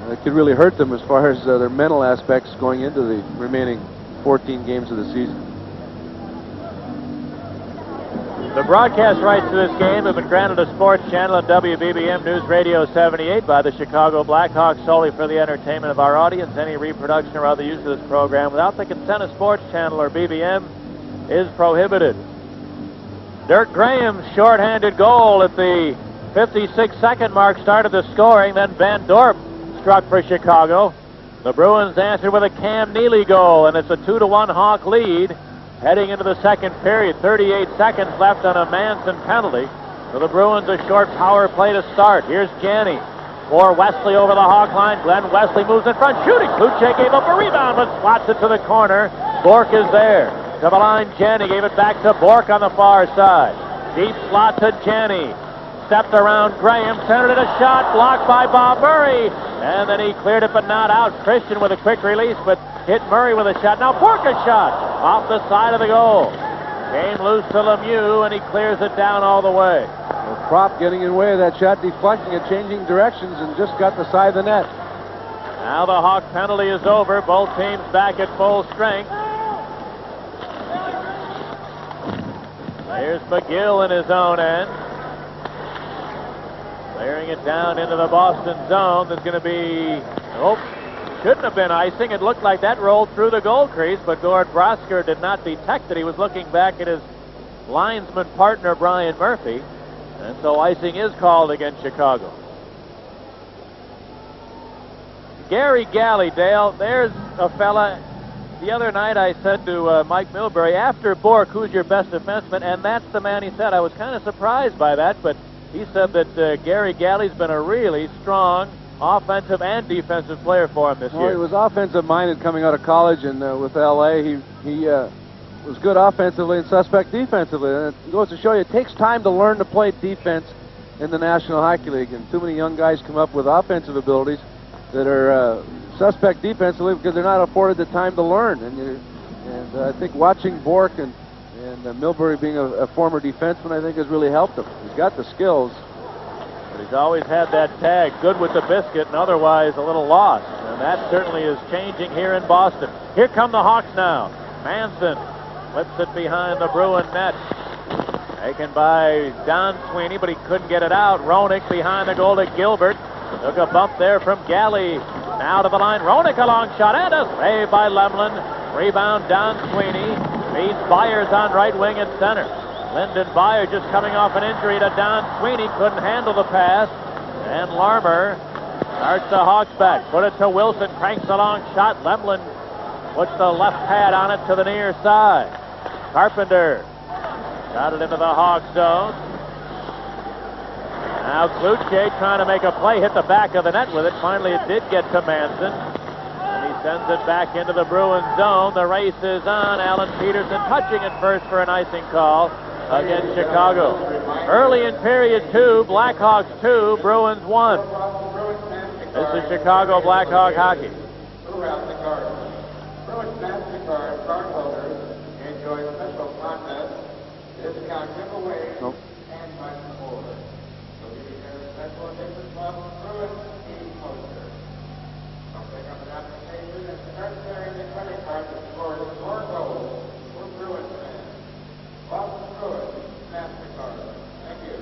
it could really hurt them as far as their mental aspects going into the remaining 14 games of the season. The broadcast rights to this game have been granted a sports channel at WBBM News Radio 78 by the Chicago Blackhawks solely for the entertainment of our audience. Any reproduction or other use of this program without the consent of Sports Channel or BBM is prohibited. Dirk Graham's shorthanded goal at the 56-second mark started the scoring. Then Van Dorp struck for Chicago. The Bruins answered with a Cam Neely goal, and it's a 2-1 Hawk lead. Heading into the second period, 38 seconds left on a Manson penalty. For the Bruins, a short power play to start. Here's Janney for Wesley over the Hawk line. Glenn Wesley moves in front, shooting. Kluche gave up a rebound, but slots it to the corner. Bourque is there. To the line, Janney gave it back to Bourque on the far side. Deep slot to Janney. Stepped around Graham, centered it, a shot, blocked by Bob Murray. And then he cleared it, but not out. Christian with a quick release, but hit Murray with a shot. Now Bourque a shot off the side of the goal. Came loose to Lemieux, and he clears it down all the way. The prop getting in the way of that shot, deflecting it, changing directions, and just got the side of the net. Now the Hawk penalty is over. Both teams back at full strength. Here's McGill in his own end. Clearing it down into the Boston zone. There's going to be, shouldn't have been icing. It looked like that rolled through the goal crease, but Gord Brosker did not detect it. He was looking back at his linesman partner, Brian Murphy, and so icing is called against Chicago. Gary Galley, Dale, there's a fella. The other night I said to Mike Milbury, after Bourque, who's your best defenseman? And that's the man he said. I was kind of surprised by that, but he said that Gary Galley's been a really strong offensive and defensive player for him this year. He was offensive-minded coming out of college, and with L.A., he was good offensively and suspect defensively. And it goes to show you it takes time to learn to play defense in the National Hockey League, and too many young guys come up with offensive abilities that are suspect defensively because they're not afforded the time to learn. And I think watching Bourque and Milbury being a former defenseman, I think has really helped him. He's got the skills. But he's always had that tag, good with the biscuit and otherwise a little lost. And that certainly is changing here in Boston. Here come the Hawks now. Manson flips it behind the Bruin net. Taken by Don Sweeney, but he couldn't get it out. Roenick behind the goal to Gilbert. Took a bump there from Galley. Now to the line. Roenick a long shot and a save by Lemlin. Rebound Don Sweeney. Feeds Byers on right wing at center. Lyndon Byers just coming off an injury to Don Sweeney. Couldn't handle the pass. And Larmer starts the Hawks back. Put it to Wilson. Cranks a long shot. Lemlin puts the left pad on it to the near side. Carpenter got it into the Hawks zone. Now Cloutier trying to make a play, hit the back of the net with it. Finally it did get to Manson. And he sends it back into the Bruins zone. The race is on. Alan Peterson touching it first for an icing call against Chicago. Early in period 2, Blackhawks 2, Bruins 1. This is Chicago Blackhawk hockey. Bruins MasterCard cardholders enjoy special contest, discount giveaway, and much more. So you can get a special edition from Bruins team poster. So pick up an application and start sharing the credit card to score your goals for Bruins fans. Boston Bruins MasterCard. Thank you.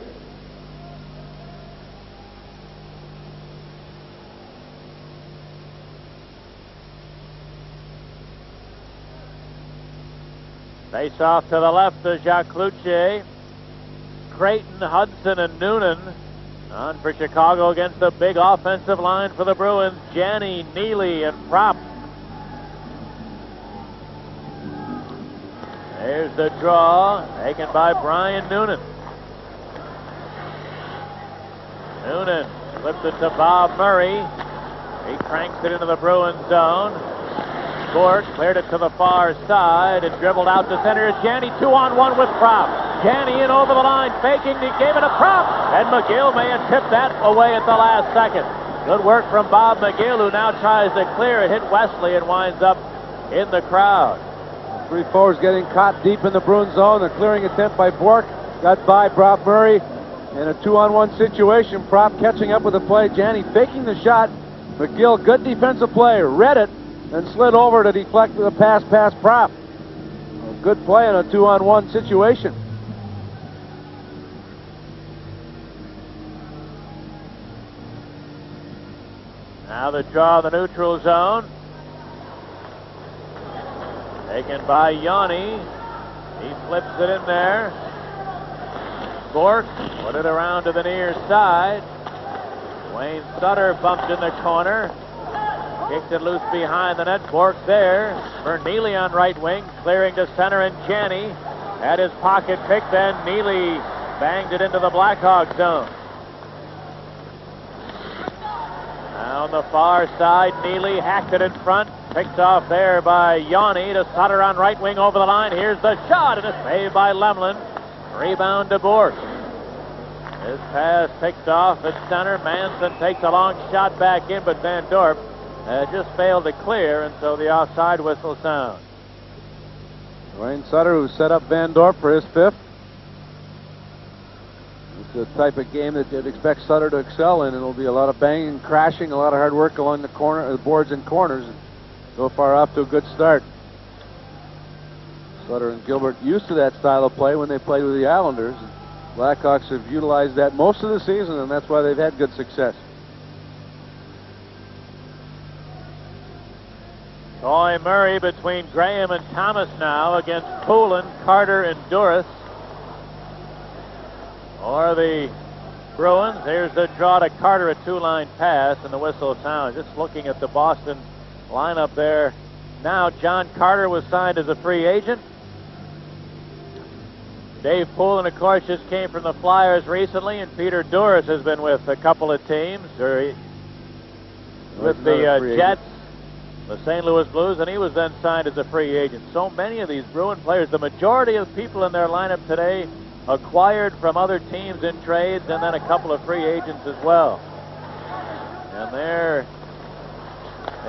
Face off to the left to Jacques Cloutier. Creighton, Hudson, and Noonan on for Chicago against the big offensive line for the Bruins. Janney, Neely, and Propp. There's the draw taken by Brian Noonan. Noonan flips it to Bob Murray. He cranks it into the Bruins zone. Bourque cleared it to the far side and dribbled out to center. Janney 2-on-1 with Propp. Janney in over the line, faking, he gave it a Propp, and McGill may have tipped that away at the last second. Good work from Bob McGill, who now tries to clear it, hit Wesley, and winds up in the crowd. Three forwards getting caught deep in the Bruins zone. A clearing attempt by Bourque got by Bob Murray in a 2-on-1 situation. Propp catching up with the play. Janney faking the shot. McGill, good defensive play, read it and slid over to deflect the pass past Propp. A good play in a 2-on-1 situation. Now the draw in the neutral zone. Taken by Yanni. He flips it in there. Bourque put it around to the near side. Wayne Sutter bumped in the corner. Kicked it loose behind the net. Bourque there for Neely on right wing. Clearing to center, and Janney had his pocket picked. Then Neely banged it into the Blackhawks zone. On the far side, Neely hacked it in front. Picked off there by Yanni to Sutter on right wing over the line. Here's the shot, and a save by Lemlin. Rebound to Bourque. His pass picked off at center. Manson takes a long shot back in, but Van Dorp just failed to clear, and so the offside whistle sounds. Wayne Sutter, who set up Van Dorp for his fifth. It's the type of game that you'd expect Sutter to excel in, and it'll be a lot of banging, crashing, a lot of hard work along the corner, the boards and corners. And so far, off to a good start. Sutter and Gilbert used to that style of play when they played with the Islanders. Blackhawks have utilized that most of the season, and that's why they've had good success. Troy Murray between Graham and Thomas now against Poulin, Carter, and Duras. For the Bruins, here's the draw to Carter, a two-line pass, and the whistle sounds. Just looking at the Boston lineup there. Now, John Carter was signed as a free agent. Dave Poulin, of course, just came from the Flyers recently, and Peter Duras has been with a couple of teams, with the Jets, the St. Louis Blues, and he was then signed as a free agent. So many of these Bruin players, the majority of people in their lineup today, acquired from other teams in trades, and then a couple of free agents as well. And they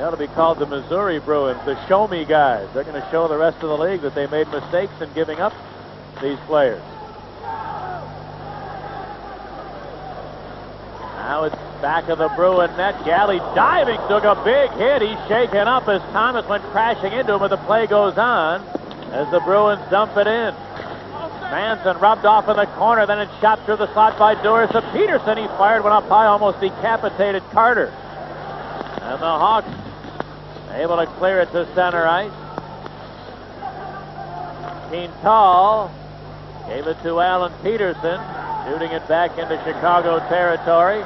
ought to be called the Missouri Bruins, the show-me guys. They're going to show the rest of the league that they made mistakes in giving up these players. Now it's back of the Bruin net. Galley diving, took a big hit. He's shaken up as Thomas went crashing into him, but the play goes on as the Bruins dump it in. Manson rubbed off in the corner, then it's shot through the slot by Duras to Peterson. He fired one up high, almost decapitated Carter. And the Hawks able to clear it to center ice. Quintal gave it to Alan Peterson, shooting it back into Chicago territory.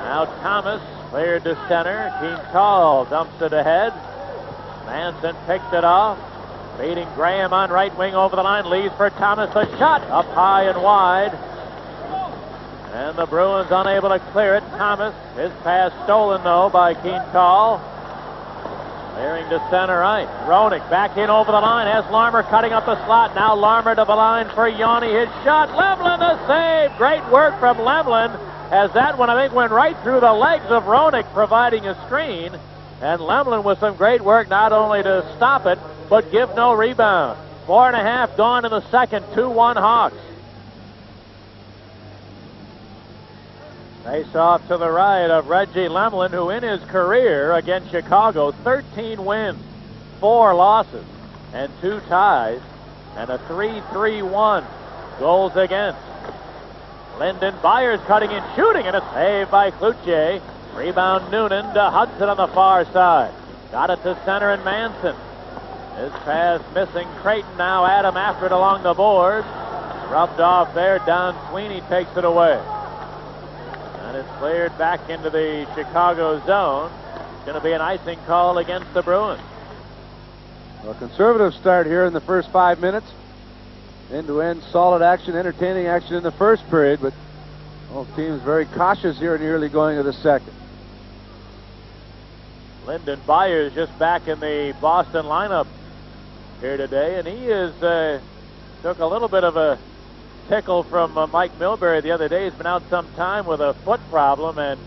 Now Thomas cleared to center. Quintal dumps it ahead. Manson picked it off. Beating Graham on right wing over the line. Leaves for Thomas. The shot up high and wide. And the Bruins unable to clear it. Thomas, his pass stolen though by Quintal. Clearing to center ice. Roenick back in over the line. Has Larmer cutting up the slot. Now Larmer to the line for Yanni. His shot. Lemlin the save. Great work from Lemlin. As that one, I think, went right through the legs of Roenick, providing a screen. And Lemlin with some great work, not only to stop it, but give no rebound. 4.5 gone in the second. 2-1 Hawks. Face off to the right of Reggie Lemlin, who in his career against Chicago, 13 wins, 4 losses, and 2 ties, and a 3-3-1 goals against. Lyndon Byers cutting in, shooting, and a save by Cloutier. Rebound Noonan to Hudson on the far side. Got it to center and Manson. His pass missing. Creighton now Adam after it along the boards. Rubbed off there. Don Sweeney takes it away. And it's cleared back into the Chicago zone. It's going to be an icing call against the Bruins. A conservative start here in the first 5 minutes. End-to-end solid action, entertaining action in the first period, but both teams very cautious here in the early going of the second. Lyndon Byers just back in the Boston lineup here today, and he took a little bit of a tickle from Mike Milbury the other day. He's been out some time with a foot problem, and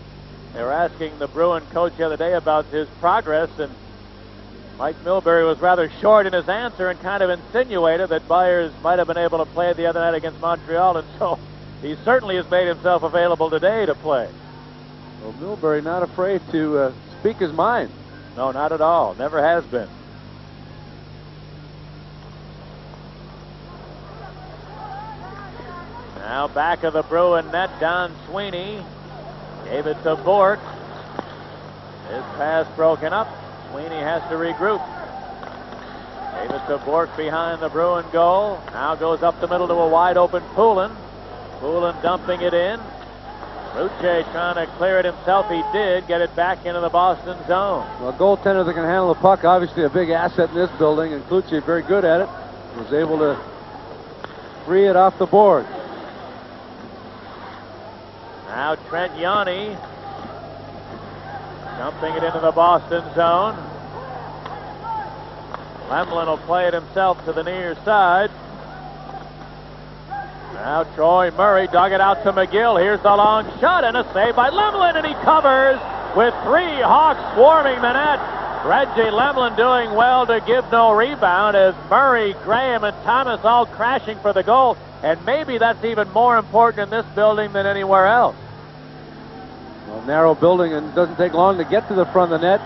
they were asking the Bruin coach the other day about his progress, and Mike Milbury was rather short in his answer and kind of insinuated that Byers might have been able to play the other night against Montreal, and so he certainly has made himself available today to play. Well, Milbury not afraid to speak his mind. No, not at all. Never has been. Now back of the Bruin net, Don Sweeney gave it to Bourque. His pass broken up. Sweeney has to regroup. Gave it to Bourque behind the Bruin goal. Now goes up the middle to a wide open Poulin. Poulin dumping it in. Cloutier trying to clear it himself. He did get it back into the Boston zone. Well, a goaltender that can handle the puck, obviously a big asset in this building, and Cloutier very good at it. Was able to free it off the board. Now Trent Yanni dumping it into the Boston zone. Lemlin will play it himself to the near side. Now Troy Murray dug it out to McGill. Here's the long shot and a save by Lemlin, and he covers with 3 Hawks swarming the net. Reggie Lemlin doing well to give no rebound as Murray, Graham, and Thomas all crashing for the goal. And maybe that's even more important in this building than anywhere else. Well, narrow building, and it doesn't take long to get to the front of the net.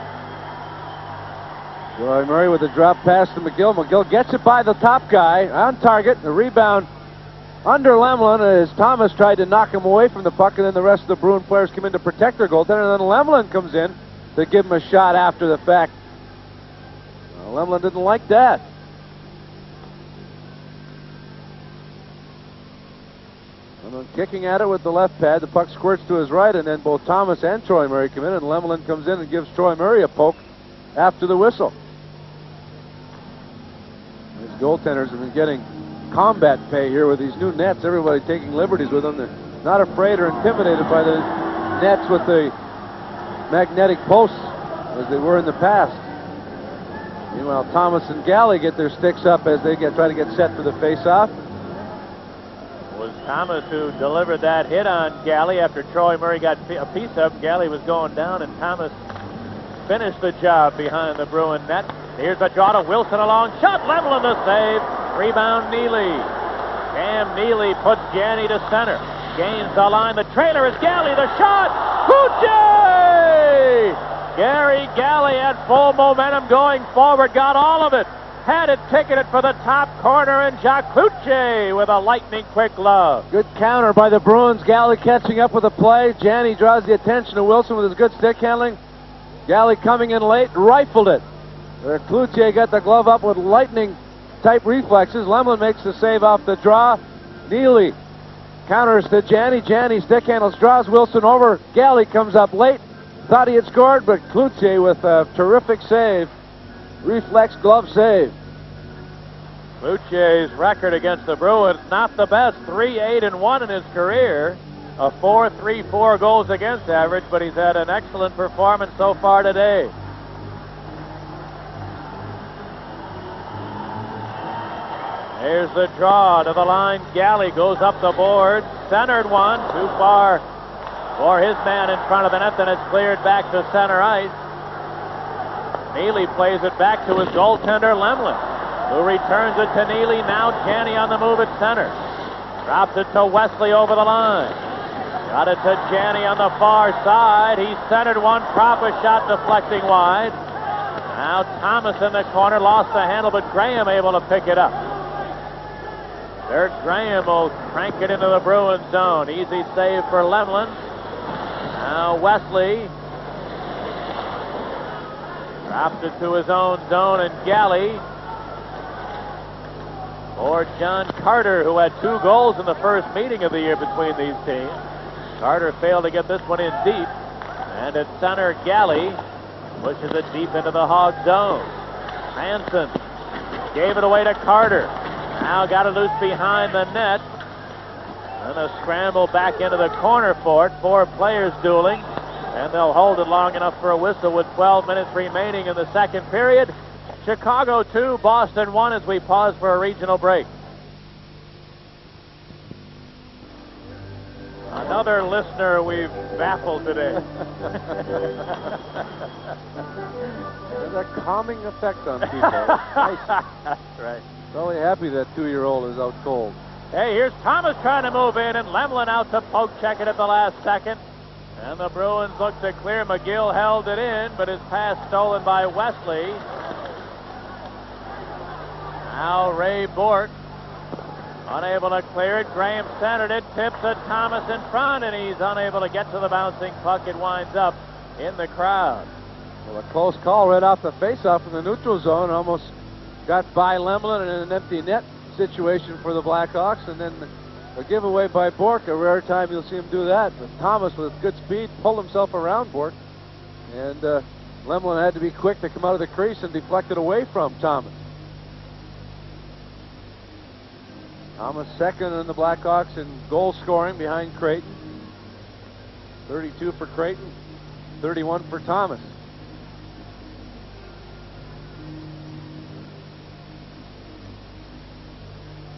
Troy Murray with a drop pass to McGill. McGill gets it by the top guy on target. The rebound under Lemlin as Thomas tried to knock him away from the puck, and then the rest of the Bruin players come in to protect their goaltender, and then Lemlin comes in to give him a shot after the fact. Well, Lemlin didn't like that. Lemlin kicking at it with the left pad. The puck squirts to his right, and then both Thomas and Troy Murray come in, and Lemlin comes in and gives Troy Murray a poke after the whistle. These goaltenders have been getting combat pay here with these new nets. Everybody taking liberties with them. They're not afraid or intimidated by the nets with the magnetic posts as they were in the past. Meanwhile, Thomas and Galley get their sticks up as they try to get set for the face-off. It was Thomas who delivered that hit on Galley after Troy Murray got a piece up. Galley was going down, and Thomas finished the job behind the Bruin net. Here's the draw to Wilson, a long shot. Lemlin the save. Rebound Neely. Cam Neely puts Janney to center. Gains the line. The trailer is Galley. The shot. Goulet! Gary Galley at full momentum going forward. Got all of it. Had it ticketed for the top corner, and Jacques Cloutier with a lightning quick glove. Good counter by the Bruins. Galley catching up with the play. Janney draws the attention of Wilson with his good stick handling. Galley coming in late, rifled it. There, Cloutier got the glove up with lightning-type reflexes. Lemlin makes the save off the draw. Neely counters to Janney. Janney stick handles, draws Wilson over. Galley comes up late. Thought he had scored, but Cloutier with a terrific save. Reflex glove save. Cloutier's record against the Bruins, not the best. 3-8-1 in his career. A 4.34 goals against average, but he's had an excellent performance so far today. Here's the draw to the line. Galley goes up the board. Centered one. Too far for his man in front of the net. Then it's cleared back to center ice. Neely plays it back to his goaltender, Lemlin, who returns it to Neely. Now Janney on the move at center. Drops it to Wesley over the line. Got it to Janney on the far side. He centered one. Proper shot deflecting wide. Now Thomas in the corner. Lost the handle, but Graham able to pick it up. Dirk Graham will crank it into the Bruins zone. Easy save for Lemlin. Now Wesley drops it to his own zone, and Galley or John Carter, who had 2 goals in the first meeting of the year between these teams. Carter failed to get this one in deep, and at center, Galley pushes it deep into the Hog zone. Manson gave it away to Carter. Now got it loose behind the net. And a scramble back into the corner for it. 4 players dueling. And they'll hold it long enough for a whistle with 12 minutes remaining in the second period. Chicago 2, Boston 1 as we pause for a regional break. Another listener we've baffled today. There's a calming effect on people. Nice. That's right. Really happy that 2-year-old is out cold. Hey, here's Thomas trying to move in, and Lemlin out to poke check it at the last second. And the Bruins look to clear. McGill held it in, but his pass stolen by Wesley. Now Ray Bourque unable to clear it. Graham centered it, tips it. Thomas in front, and he's unable to get to the bouncing puck. It winds up in the crowd. Well, a close call right off the faceoff in the neutral zone. Almost got by Lemlin in an empty net situation for the Blackhawks, and then a giveaway by Bourque. A rare time you'll see him do that. But Thomas, with good speed, pulled himself around Bourque, and Lemlin had to be quick to come out of the crease and deflect it away from Thomas. Thomas second in the Blackhawks in goal scoring behind Creighton. 32 for Creighton, 31 for Thomas.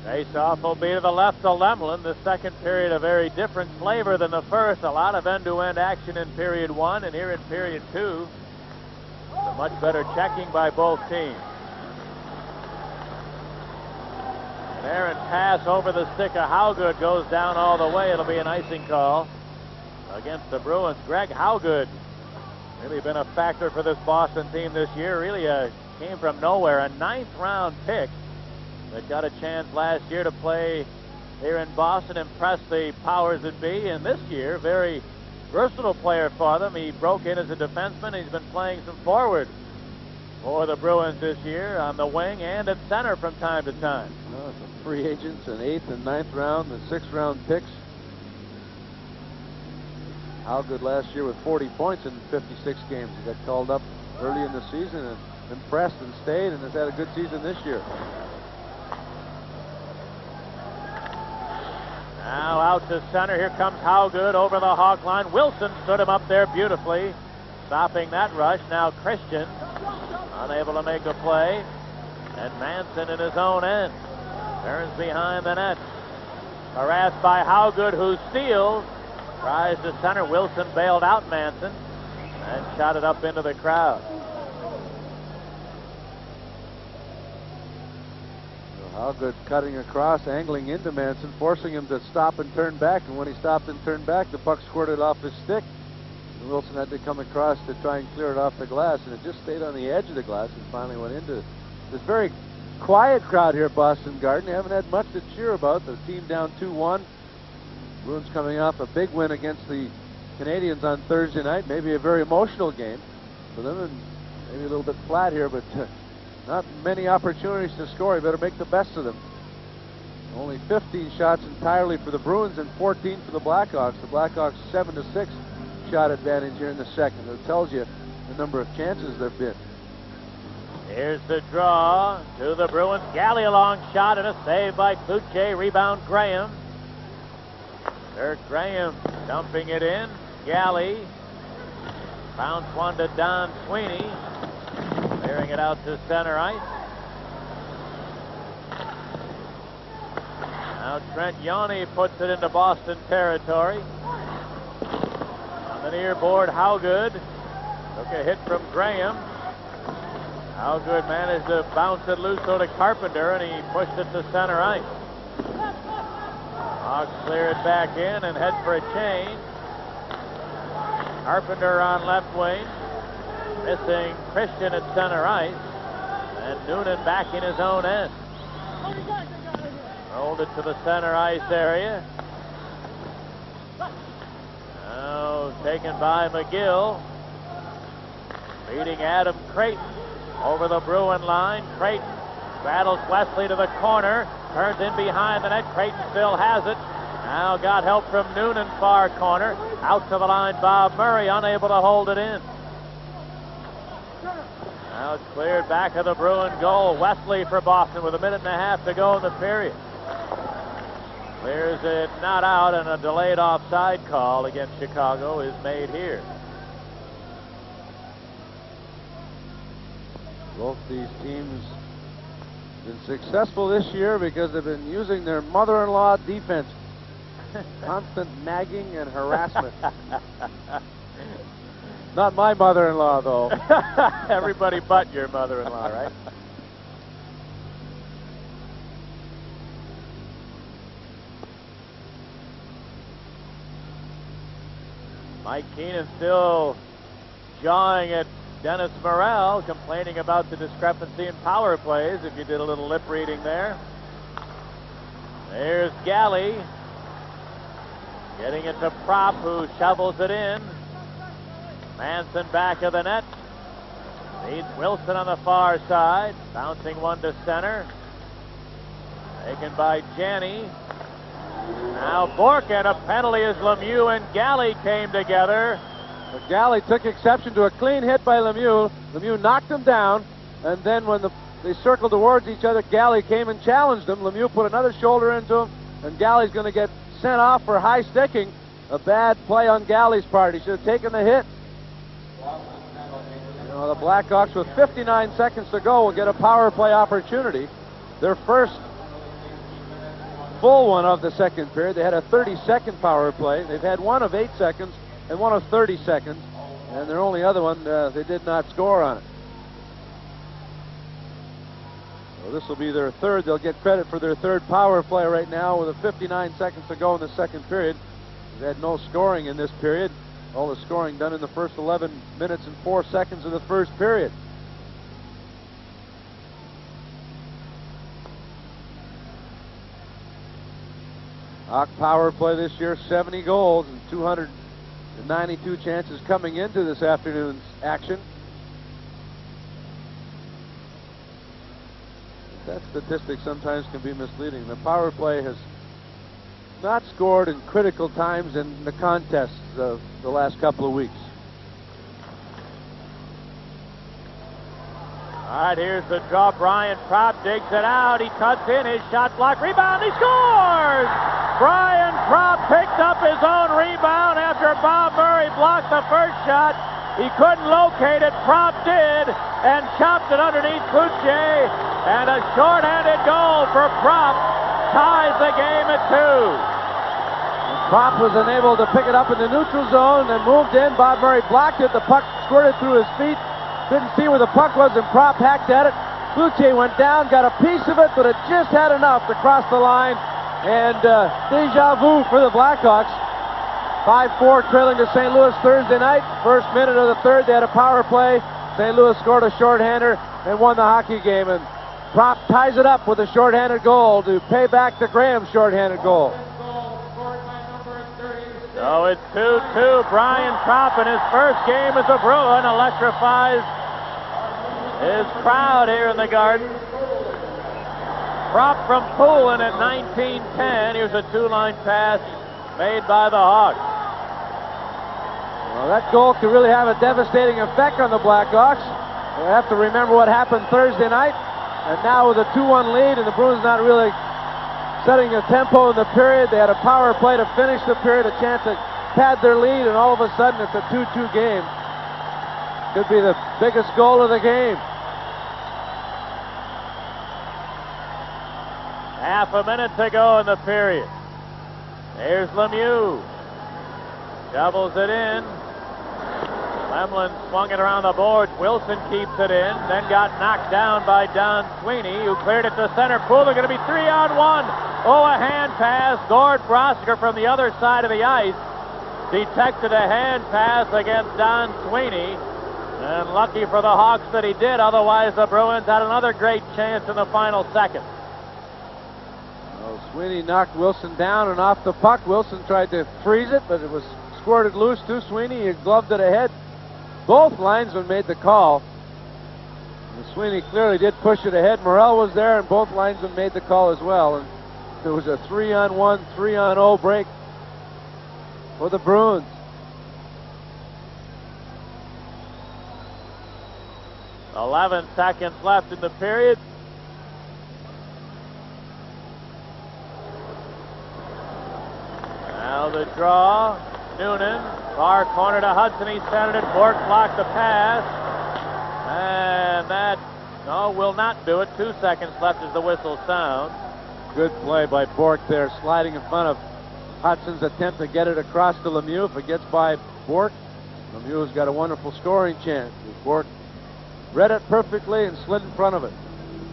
Face-off will be to the left of Lemlin. The second period, a very different flavor than the first. A lot of end-to-end action in period 1, and here in period 2, a much better checking by both teams. An errant pass over the stick of Howgood goes down all the way. It'll be an icing call against the Bruins. Greg Howgood really been a factor for this Boston team this year. Really came from nowhere. A 9th-round pick that got a chance last year to play here in Boston, impressed the powers that be, and this year very versatile player for them. He broke in as a defenseman. He's been playing some forward for the Bruins this year on the wing and at center from time to time. Some free agents, an 8th and 9th round and 6th round picks. How good last year with 40 points in 56 games. He got called up early in the season and impressed and stayed and has had a good season this year. Now out to center. Here comes Howgood over the Hawk line. Wilson stood him up there beautifully, stopping that rush. Now Christian unable to make a play. And Manson in his own end turns behind the net. Harassed by Howgood, who steals. Tries to center. Wilson bailed out Manson and shot it up into the crowd. Howgood cutting across, angling into Manson, forcing him to stop and turn back. And when he stopped and turned back, the puck squirted off his stick. And Wilson had to come across to try and clear it off the glass, and it just stayed on the edge of the glass and finally went into this very quiet crowd here at Boston Garden. They haven't had much to cheer about. The team down 2-1. Bruins coming off a big win against the Canadians on Thursday night. Maybe a very emotional game for them, and maybe a little bit flat here, but not many opportunities to score. You better make the best of them. Only 15 shots entirely for the Bruins and 14 for the Blackhawks. The Blackhawks 7-6 shot advantage here in the second. It tells you the number of chances there have been. Here's the draw to the Bruins. Galley a long shot and a save by Cloutier. Rebound Graham. Dirk Graham dumping it in. Galley bounce one to Don Sweeney. Clearing it out to center ice. Now Trent Yoney puts it into Boston territory. On the near board, Howgood took a hit from Graham. Howgood managed to bounce it loose to Carpenter, and he pushed it to center ice. Hawks clear it back in and head for a change. Carpenter on left wing. Missing Christian at center ice. And Noonan back in his own end. Rolled it to the center ice area. Now taken by McGill. Beating Adam Creighton over the Bruin line. Creighton battles Wesley to the corner. Turns in behind the net. Creighton still has it. Now got help from Noonan, far corner. Out to the line, Bob Murray, unable to hold it in. Now it's cleared back of the Bruin goal. Wesley for Boston with 1.5 minutes to go in the period. Clears it not out, and a delayed offside call against Chicago is made here. Both these teams been successful this year because they've been using their mother-in-law defense. Constant nagging and harassment. Not my mother-in-law, though. Everybody but your mother-in-law, right? Mike Keenan still jawing at Dennis Morrell, complaining about the discrepancy in power plays, if you did a little lip reading there. There's Galley. Getting it to Prop, who shovels it in. Manson back of the net. Leads Wilson on the far side. Bouncing one to center. Taken by Janney. Now Bourque, and a penalty as Lemieux and Galley came together. But Galley took exception to a clean hit by Lemieux. Lemieux knocked him down, and then when they circled towards each other, Galley came and challenged him. Lemieux put another shoulder into him, and Galley's going to get sent off for high sticking. A bad play on Galley's part. He should have taken the hit. You know, the Blackhawks with 59 seconds to go will get a power play opportunity. Their first full one of the second period. They had a 30-second power play. They've had one of 8 seconds and one of 30 seconds. And their only other one, they did not score on it. So this will be their third. They'll get credit for their third power play right now with 59 seconds to go in the second period. They've had no scoring in this period. All the scoring done in the first 11 minutes and 4 seconds of the first period. Hawk power play this year, 70 goals and 200 The 92 chances coming into this afternoon's action. That statistic sometimes can be misleading. The power play has not scored in critical times in the contests of the last couple of weeks. All right, here's the draw. Brian Propp digs it out. He cuts in. His shot blocked. Rebound. He scores! Brian Propp picked up his own rebound after Bob Murray blocked the first shot. He couldn't locate it. Propp did and chopped it underneath Cloutier. And a shorthanded goal for Propp ties the game at 2. Propp was unable to pick it up in the neutral zone and moved in. Bob Murray blocked it. The puck squirted through his feet. Didn't see where the puck was, and Propp hacked at it. Cloutier went down, got a piece of it, but it just had enough to cross the line. And deja vu for the Blackhawks. 5-4 trailing to St. Louis Thursday night. First minute of the third, they had a power play. St. Louis scored a shorthander and won the hockey game. And Propp ties it up with a shorthanded goal to pay back the Graham shorthanded goal. So it's 2-2. Brian Propp in his first game as a Bruin electrifies his crowd here in the Garden. Propp from Poulin at 19-10. Here's a two-line pass made by the Hawks. Well, that goal could really have a devastating effect on the Blackhawks. They have to remember what happened Thursday night. And now with a 2-1 lead and the Bruins not really setting a tempo in the period, they had a power play to finish the period, a chance to pad their lead, and all of a sudden it's a 2-2 game. Could be the biggest goal of the game. Half a minute to go in the period. Here's Lemieux. Doubles it in. Lemlin swung it around the boards. Wilson keeps it in. Then got knocked down by Don Sweeney, who cleared it to center. Poole going to be 3-on-1. Oh, a hand pass. Gord Brosker from the other side of the ice detected a hand pass against Don Sweeney. And lucky for the Hawks that he did. Otherwise, the Bruins had another great chance in the final second. Well, Sweeney knocked Wilson down and off the puck. Wilson tried to freeze it, but it was squirted loose to Sweeney. He gloved it ahead. Both linesmen made the call. And Sweeney clearly did push it ahead. Morrell was there, and both linesmen made the call as well. And it was a 3-on-1, 3-on-0 break for the Bruins. "11 seconds left in the period. Now the draw. Noonan, far corner to Hudson. He centered it. Bourque blocked the pass. And that, no, will not do it. 2 seconds left as the whistle sounds. Good play by Bourque there, sliding in front of Hudson's attempt to get it across to Lemieux. If it gets by Bourque, Lemieux's got a wonderful scoring chance. Bourque read it perfectly and slid in front of it.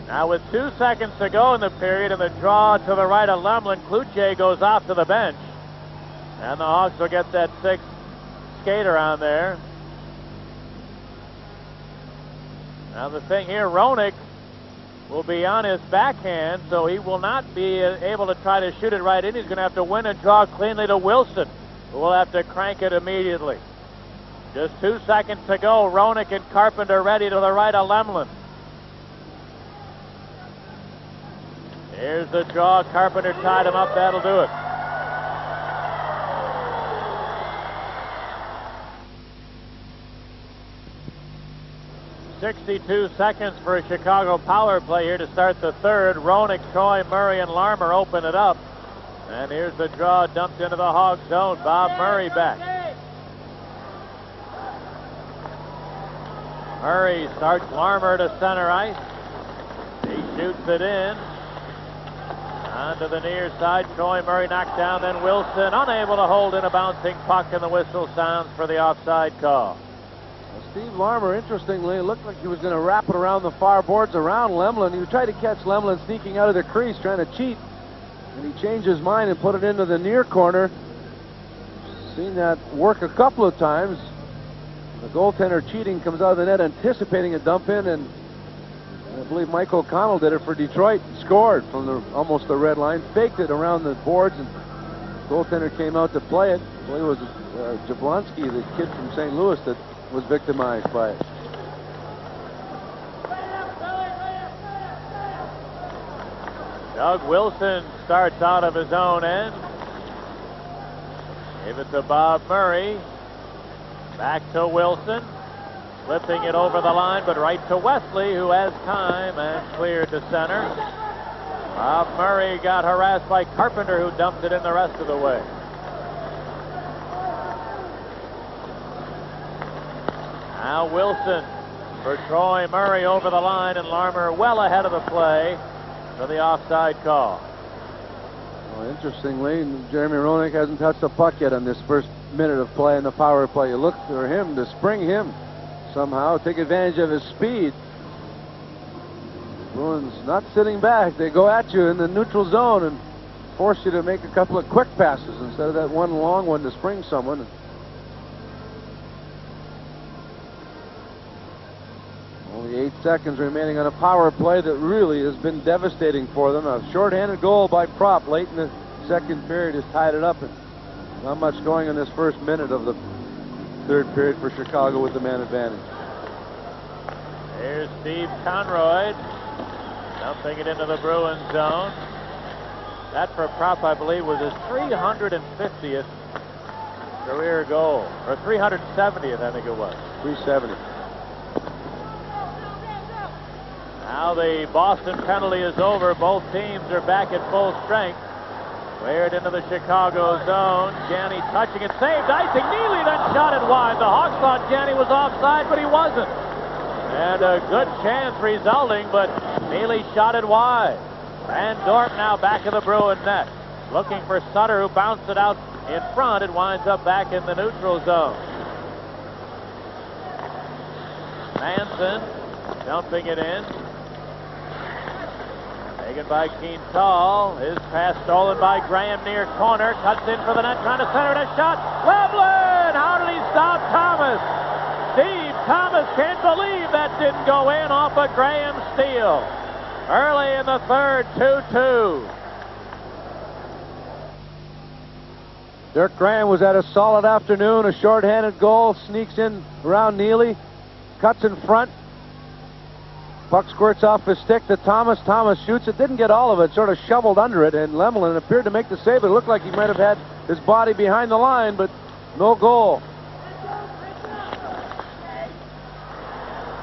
Now with 2 seconds to go in the period and the draw to the right of Lemlin, Cloutier goes off to the bench. And the Hawks will get that sixth skater on there. Now the thing here, Roenick will be on his backhand, so he will not be able to try to shoot it right in. He's going to have to win and draw cleanly to Wilson, who will have to crank it immediately. Just 2 seconds to go. Roenick and Carpenter ready to the right of Lemlin. Here's the draw. Carpenter tied him up. That'll do it. "62 seconds for a Chicago power play here to start the third. Roenick, Troy, Murray, and Larmer open it up. And here's the draw dumped into the Hawks zone. Bob Murray back. Murray starts Larmer to center ice. He shoots it in. Onto the near side. Troy Murray knocked down, then Wilson unable to hold in a bouncing puck, and the whistle sounds for the offside call. Steve Larmer, interestingly, looked like he was going to wrap it around the far boards around Lemlin. He tried to catch Lemlin sneaking out of the crease, trying to cheat. And he changed his mind and put it into the near corner. Seen that work a couple of times. The goaltender cheating, comes out of the net anticipating a dump in, and I believe Mike O'Connell did it for Detroit. Scored from almost the red line. Faked it around the boards and Goaltender came out to play it. Well, it was Jablonski, the kid from St. Louis, that was victimized by it. Doug Wilson starts out of his own end. Give it to Bob Murray. Back to Wilson. Flipping it over the line, but right to Wesley, who has time and cleared to center. Bob Murray got harassed by Carpenter, who dumped it in the rest of the way. Now Wilson for Troy Murray over the line, and Larmer well ahead of the play for the offside call. Well, interestingly, Jeremy Roenick hasn't touched the puck yet on this first minute of play in the power play. You look for him to spring him somehow, take advantage of his speed. Bruins not sitting back. They go at you in the neutral zone and force you to make a couple of quick passes instead of that one long one to spring someone. Only 8 seconds remaining on a power play that really has been devastating for them. A shorthanded goal by Prop late in the second period has tied it up. And not much going in this first minute of the third period for Chicago with the man advantage. Here's Steve Conroy dumping it into the Bruins zone. That for Prop, I believe, was his 350th career goal. Or 370th, I think it was. 370. Now the Boston penalty is over. Both teams are back at full strength. Cleared into the Chicago zone. Janney touching it, saved, icing. Neely then shot it wide. The Hawks thought Janney was offside, but he wasn't. And a good chance resulting, but Neely shot it wide. Van Dorp now back in the Bruin net. Looking for Sutter, who bounced it out in front. It winds up back in the neutral zone. Manson dumping it in. Taken by Keenthal. His pass stolen by Graham near corner. Cuts in for the net, trying to center it. A shot. Levelin! How did he stop Thomas? Steve Thomas can't believe that didn't go in off a Graham steal. Early in the third, 2-2. Dirk Graham was at a solid afternoon. A shorthanded goal, sneaks in around Neely, cuts in front. Puck squirts off his stick to Thomas. Thomas shoots it, didn't get all of it, sort of shoveled under it, and Lemelin appeared to make the save. It looked like he might have had his body behind the line, but no goal.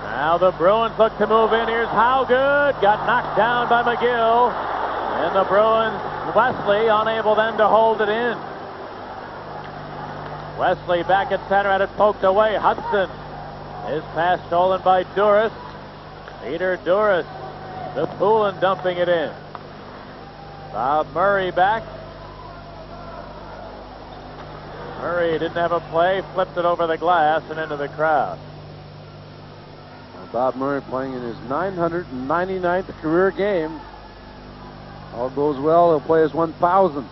Now the Bruins look to move in. Here's Howgood. Got knocked down by McGill. And the Bruins, Wesley, unable then to hold it in. Wesley back at center, had it poked away. Hudson. His pass stolen by Duras. Peter Duras. The Poulin dumping it in. Bob Murray back. Murray didn't have a play. Flipped it over the glass and into the crowd. Bob Murray playing in his 999th career game. All goes well, he'll play his 1,000th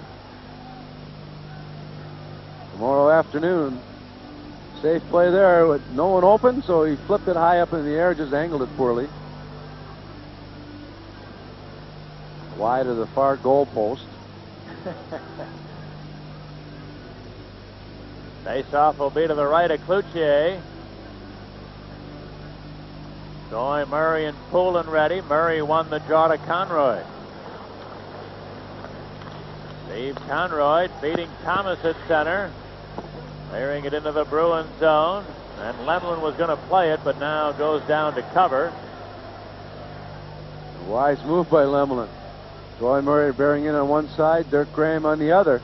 tomorrow afternoon. Safe play there with no one open, so he flipped it high up in the air, just angled it poorly. Wide of the far goal post. Face-off will be to the right of Cloutier. Troy Murray and Poulin ready. Murray won the draw to Conroy. Steve Conroy beating Thomas at center. Clearing it into the Bruins zone. And Lemelin was going to play it, but now goes down to cover. A wise move by Lemelin. Troy Murray bearing in on one side, Dirk Graham on the other.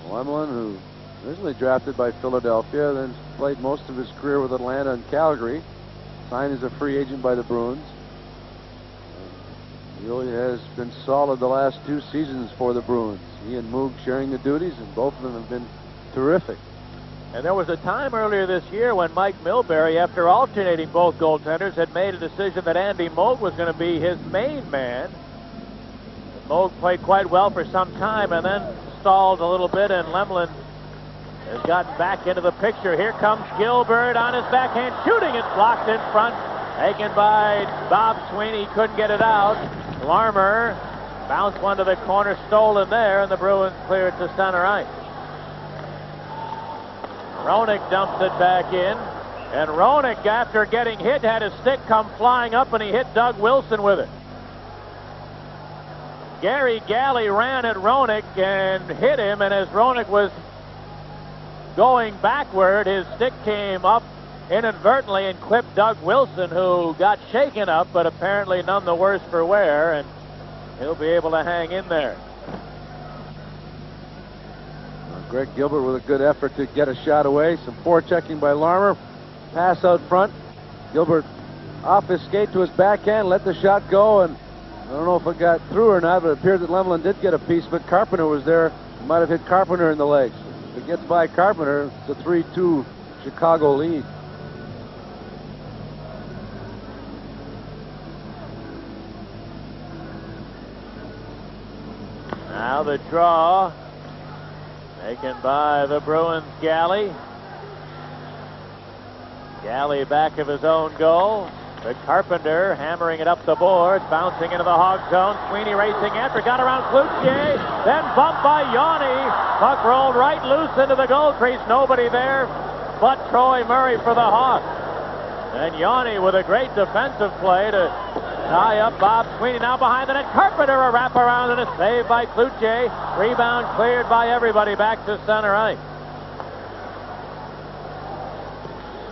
Lemelin, who originally drafted by Philadelphia, then played most of his career with Atlanta and Calgary. Signed as a free agent by the Bruins. He really has been solid the last 2 seasons for the Bruins. He and Moog sharing the duties, and both of them have been terrific. And there was a time earlier this year when Mike Milbury, after alternating both goaltenders, had made a decision that Andy Moog was going to be his main man. Moog played quite well for some time and then stalled a little bit, and Lemelin has gotten back into the picture. Here comes Gilbert on his backhand, shooting it, blocked in front, taken by Bob Sweeney, couldn't get it out. Larmer Bounce one to the corner, stolen there, and the Bruins clear it to center ice. Roenick dumps it back in, and Roenick, after getting hit, had his stick come flying up, and he hit Doug Wilson with it. Gary Galley ran at Roenick and hit him, and as Roenick was going backward, his stick came up inadvertently and clipped Doug Wilson, who got shaken up, but apparently none the worse for wear, and he'll be able to hang in there. Greg Gilbert with a good effort to get a shot away. Some forechecking by Larmer. Pass out front. Gilbert off his skate to his backhand, let the shot go, and I don't know if it got through or not, but it appears that Lemelin did get a piece, but Carpenter was there. Might have hit Carpenter in the legs. If it gets by Carpenter, it's a 3-2 Chicago lead. Now the draw taken by the Bruins. Galley back of his own goal. The Carpenter hammering it up the boards, bouncing into the Hog zone. Sweeney racing after, got around Cloutier, then bumped by Yanni. Puck rolled right loose into the goal crease. Nobody there but Troy Murray for the Hawks. And Yanni with a great defensive play to tie up Bob Sweeney. Now behind the net, Carpenter a wraparound and a save by Cloutier. Rebound cleared by everybody back to center ice.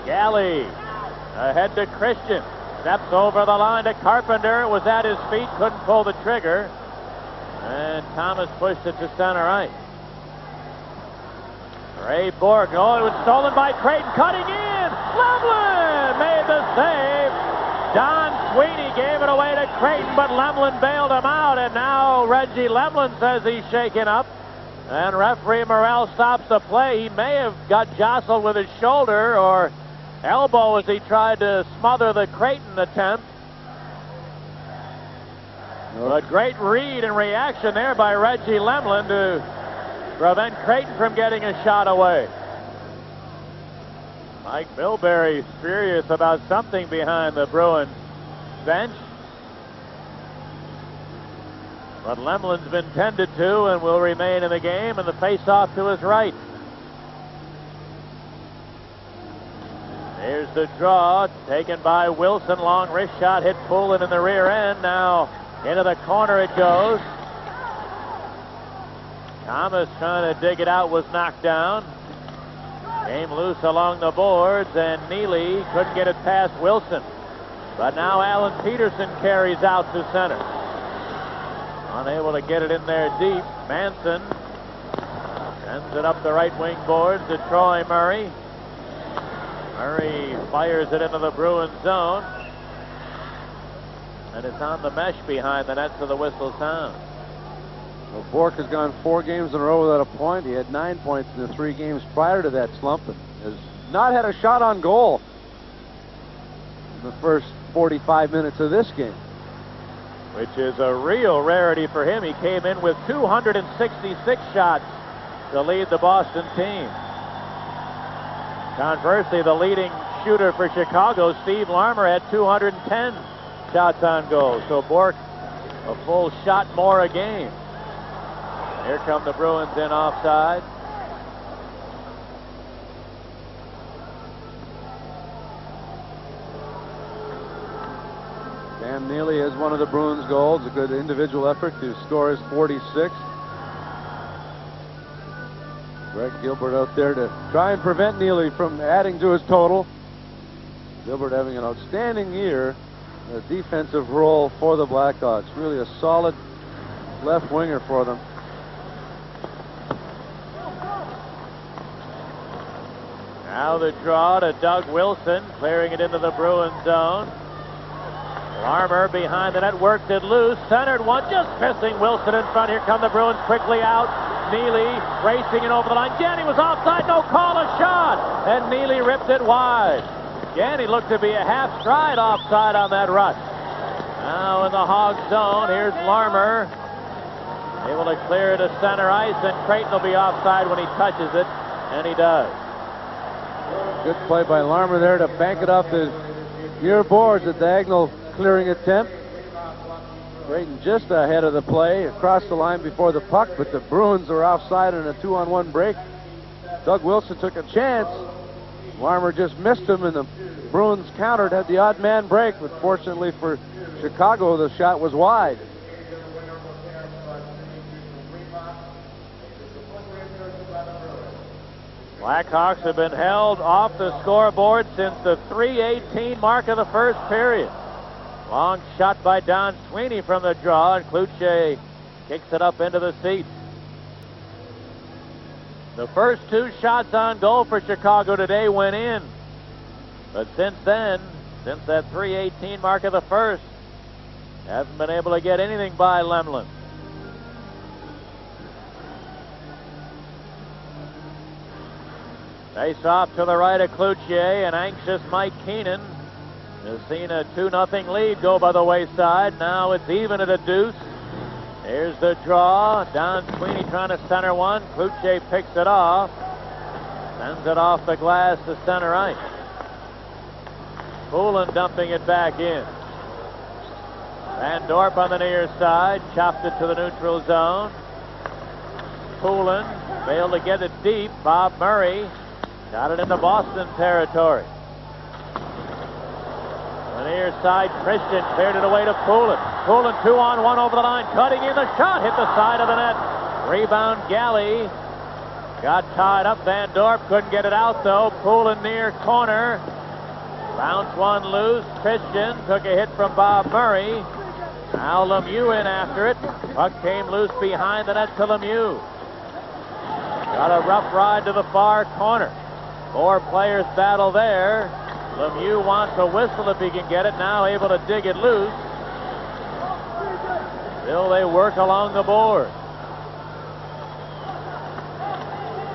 Galley ahead to Christian. Steps over the line to Carpenter. It was at his feet, couldn't pull the trigger. And Thomas pushed it to center ice. Ray Bourque. Oh, it was stolen by Creighton. Cutting in. Lemelin made the save. Don Sweeney gave it away to Creighton, but Lemelin bailed him out. And now Reggie Lemelin says he's shaken up. And referee Morrell stops the play. He may have got jostled with his shoulder or elbow as he tried to smother the Creighton attempt. But great read and reaction there by Reggie Lemelin to prevent Creighton from getting a shot away. Mike Milbury's furious about something behind the Bruins bench. But Lemelin's been tended to and will remain in the game, and the face-off to his right. Here's the draw, taken by Wilson. Long wrist shot, hit Poulin in the rear end. Now into the corner it goes. Thomas trying to dig it out, was knocked down. Came loose along the boards, and Neely couldn't get it past Wilson. But now Alan Peterson carries out to center. Unable to get it in there deep. Manson sends it up the right wing boards to Troy Murray. Murray fires it into the Bruins zone. And it's on the mesh behind the net, so the whistle sounds. Well, Bourque has gone 4 games in a row without a point. He had 9 points in the 3 games prior to that slump and has not had a shot on goal in the first 45 minutes of this game. Which is a real rarity for him. He came in with 266 shots to lead the Boston team. Conversely, the leading shooter for Chicago, Steve Larmer, had 210 shots on goal. So Bourque, a full shot more a game. Here come the Bruins in offside. Sam Neely has one of the Bruins' goals. A good individual effort to score his 46th. Greg Gilbert out there to try and prevent Neely from adding to his total. Gilbert having an outstanding year, a defensive role for the Blackhawks. Really a solid left winger for them. Now the draw to Doug Wilson, clearing it into the Bruins zone. Larmer behind the net, worked it loose, centered one, just missing Wilson in front. Here come the Bruins quickly out. Neely racing it over the line. Janney was offside, no call, a shot, and Neely ripped it wide. Janney looked to be a half stride offside on that rush. Now in the Hog zone, here's Larmer, able to clear to center ice, and Creighton will be offside when he touches it, and he does. Good play by Larmer there to bank it off the near boards, a diagonal clearing attempt. Creighton just ahead of the play, across the line before the puck, but the Bruins are offside in a 2-on-1 break. Doug Wilson took a chance. Larmer just missed him, and the Bruins countered, had the odd man break, but fortunately for Chicago, the shot was wide. Blackhawks have been held off the scoreboard since the 3:18 mark of the first period. Long shot by Don Sweeney from the draw, and Cloutier kicks it up into the seats. The first two shots on goal for Chicago today went in. But since then, since that 3:18 mark of the first, hasn't been able to get anything by Lemlin. Face off to the right of Cloutier, and anxious Mike Keenan has seen a 2-0 lead go by the wayside. Now it's even at a deuce. Here's the draw. Don Sweeney trying to center one. Cloutier picks it off. Sends it off the glass to center ice. Poulin dumping it back in. Van Dorp on the near side. Chopped it to the neutral zone. Poulin failed to get it deep. Bob Murray got it into Boston territory. On the near side, Christian cleared it away to Poulin. Poulin 2-on-1 over the line, cutting in the shot, hit the side of the net. Rebound Galley. Got tied up. Van Dorp couldn't get it out though. Poulin near corner. Bounce one loose. Christian took a hit from Bob Murray. Now Lemieux in after it. Puck came loose behind the net to Lemieux. Got a rough ride to the far corner. 4 players battle there. Lemieux wants a whistle if he can get it. Now able to dig it loose. Still they work along the board.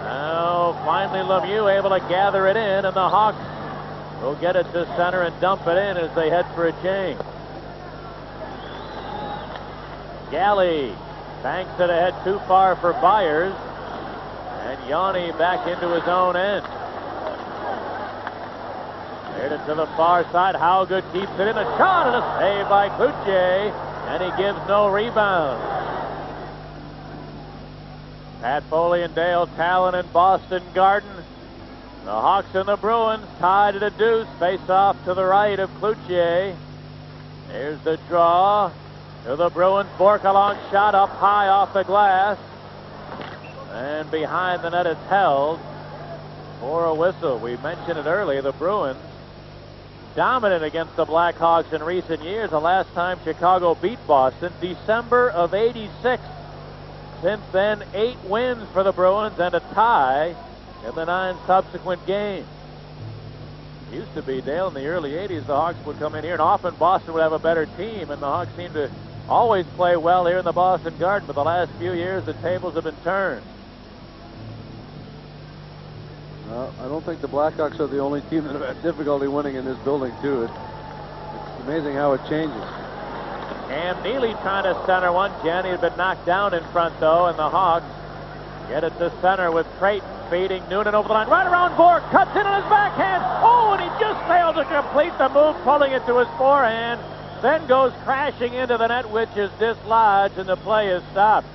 Now finally Lemieux able to gather it in, and the Hawks will get it to center and dump it in as they head for a change. Galley banks it ahead too far for Byers, and Yanni back into his own end. Cleared it to the far side. Howgood keeps it in. A shot and a save by Cloutier, and he gives no rebound. Pat Foley and Dale Talon in Boston Garden. The Hawks and the Bruins tied at a deuce. Face off to the right of Cloutier. Here's the draw to the Bruins. Bourque a long shot up high off the glass. And behind the net it's held for a whistle. We mentioned it earlier. The Bruins dominant against the Blackhawks in recent years. The last time Chicago beat Boston, December of '86. Since then, 8 wins for the Bruins and a tie in the 9 subsequent games. It used to be, Dale, in the early '80s, the Hawks would come in here, and often Boston would have a better team, and the Hawks seem to always play well here in the Boston Garden, but the last few years, the tables have been turned. I don't think the Blackhawks are the only team that have had difficulty winning in this building, too. It's amazing how it changes. Cam Neely trying to center one. Janney had been knocked down in front, though, and the Hawks get it to center with Creighton feeding Noonan over the line. Right around Bourque. Cuts in on his backhand. Oh, and he just failed to complete the move, pulling it to his forehand. Then goes crashing into the net, which is dislodged, and the play is stopped.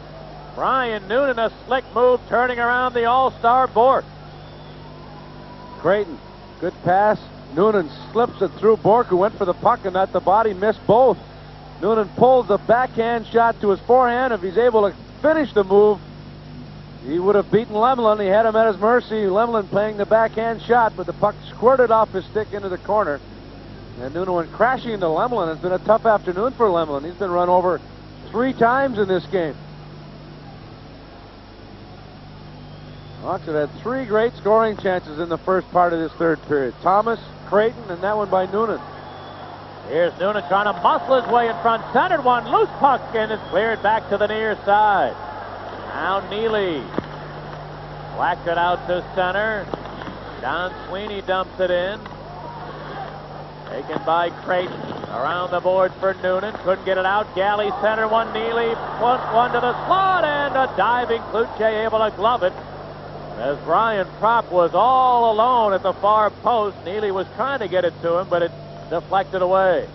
Brian Noonan, a slick move, turning around the all-star Bourque. Creighton, good pass. Noonan slips it through Bourque, who went for the puck and at the body, missed both. Noonan pulls the backhand shot to his forehand. If he's able to finish the move, he would have beaten Lemlin. He had him at his mercy. Lemlin playing the backhand shot, but the puck squirted off his stick into the corner. And Noonan went crashing into Lemlin. It's been a tough afternoon for Lemlin. He's been run over 3 times in this game. Hawks have had 3 great scoring chances in the first part of this third period. Thomas, Creighton, and that one by Noonan. Here's Noonan trying to muscle his way in front. Centered one, loose puck, and it's cleared back to the near side. Now Neely whacked it out to center. Don Sweeney dumps it in. Taken by Creighton. Around the boards for Noonan. Couldn't get it out. Galley center one. Neely put one to the slot, and a diving Cloutier able to glove it. As Brian Propp was all alone at the far post, Neely was trying to get it to him, but it deflected away.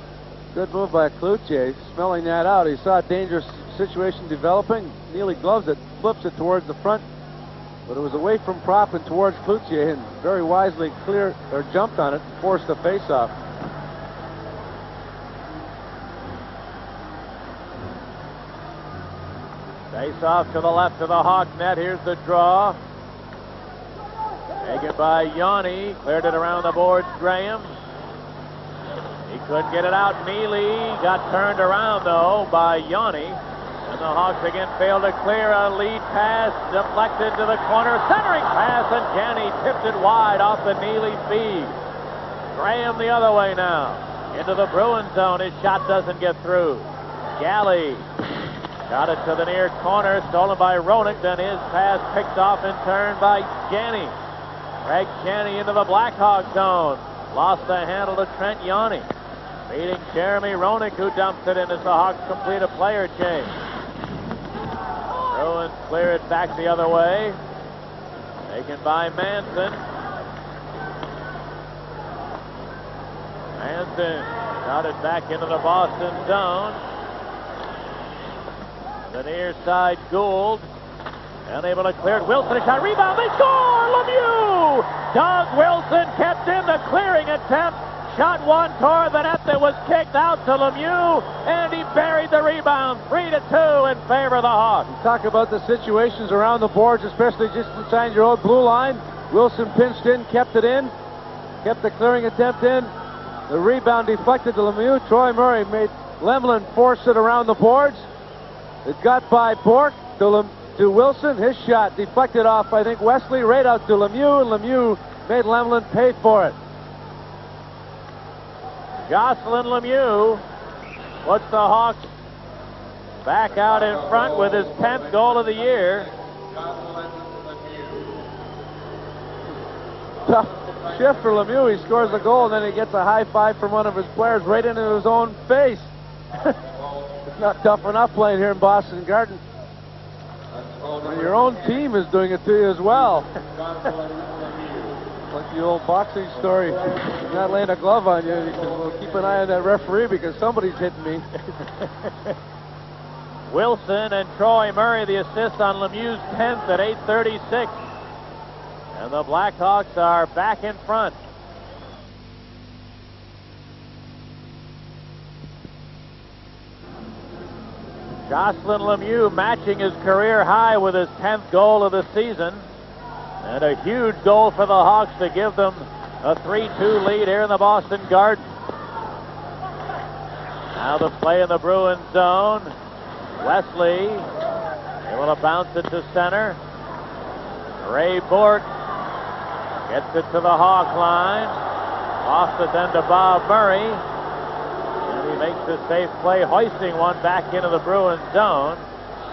Good move by Cloutier, smelling that out. He saw a dangerous situation developing. Neely gloves it, flips it towards the front, but it was away from Prop and towards Cloutier, and very wisely jumped on it and forced the face-off. Face-off to the left of the Hawk net. Here's the draw. Taken by Yanni. Cleared it around the boards, Graham. He couldn't get it out. Neely got turned around, though, by Yanni. And the Hawks again failed to clear. A lead pass deflected to the corner. Centering pass, and Yanni tipped it wide off the Neely feed. Graham the other way now. Into the Bruins zone. His shot doesn't get through. Galley got it to the near corner. Stolen by Roenick. Then his pass picked off and turned by Janney. Greg Janney into the Blackhawks zone. Lost the handle to Trent Yanni. Beating Jeremy Roenick, who dumps it in as the Hawks complete a player change. Bruins clear it back the other way. Taken by Manson. Manson got it back into the Boston zone. The near side, Gould. Unable to clear it. Wilson, a shot, rebound, they score! Lemieux! Doug Wilson kept in the clearing attempt. Shot one toward the net that was kicked out to Lemieux, and he buried the rebound. 3-2 in favor of the Hawks. You talk about the situations around the boards, especially just inside your own blue line. Wilson pinched in, kept it in, kept the clearing attempt in. The rebound deflected to Lemieux. Troy Murray made Lemlin force it around the boards. It got by Bourque to Wilson. His shot deflected off, I think, Wesley, right out to Lemieux, and Lemieux made Lemlin pay for it. Jocelyn Lemieux puts the Hawks back out in front with his 10th goal of the year. Tough shift for Lemieux. He scores the goal, and then he gets a high five from one of his players right into his own face. It's not tough enough playing here in Boston Garden. When your own team is doing it to you as well. Like the old boxing story. He's not laying a glove on you. You can, well, keep an eye on that referee because somebody's hitting me. Wilson and Troy Murray the assist on Lemieux's 10th at 8:36. And the Blackhawks are back in front. Jocelyn Lemieux matching his career high with his 10th goal of the season. And a huge goal for the Hawks to give them a 3-2 lead here in the Boston Garden. Now the play in the Bruins zone. Wesley able to bounce it to center. Ray Bourque gets it to the Hawk line. Lost it then to Bob Murray. And he makes the safe play, hoisting one back into the Bruins zone.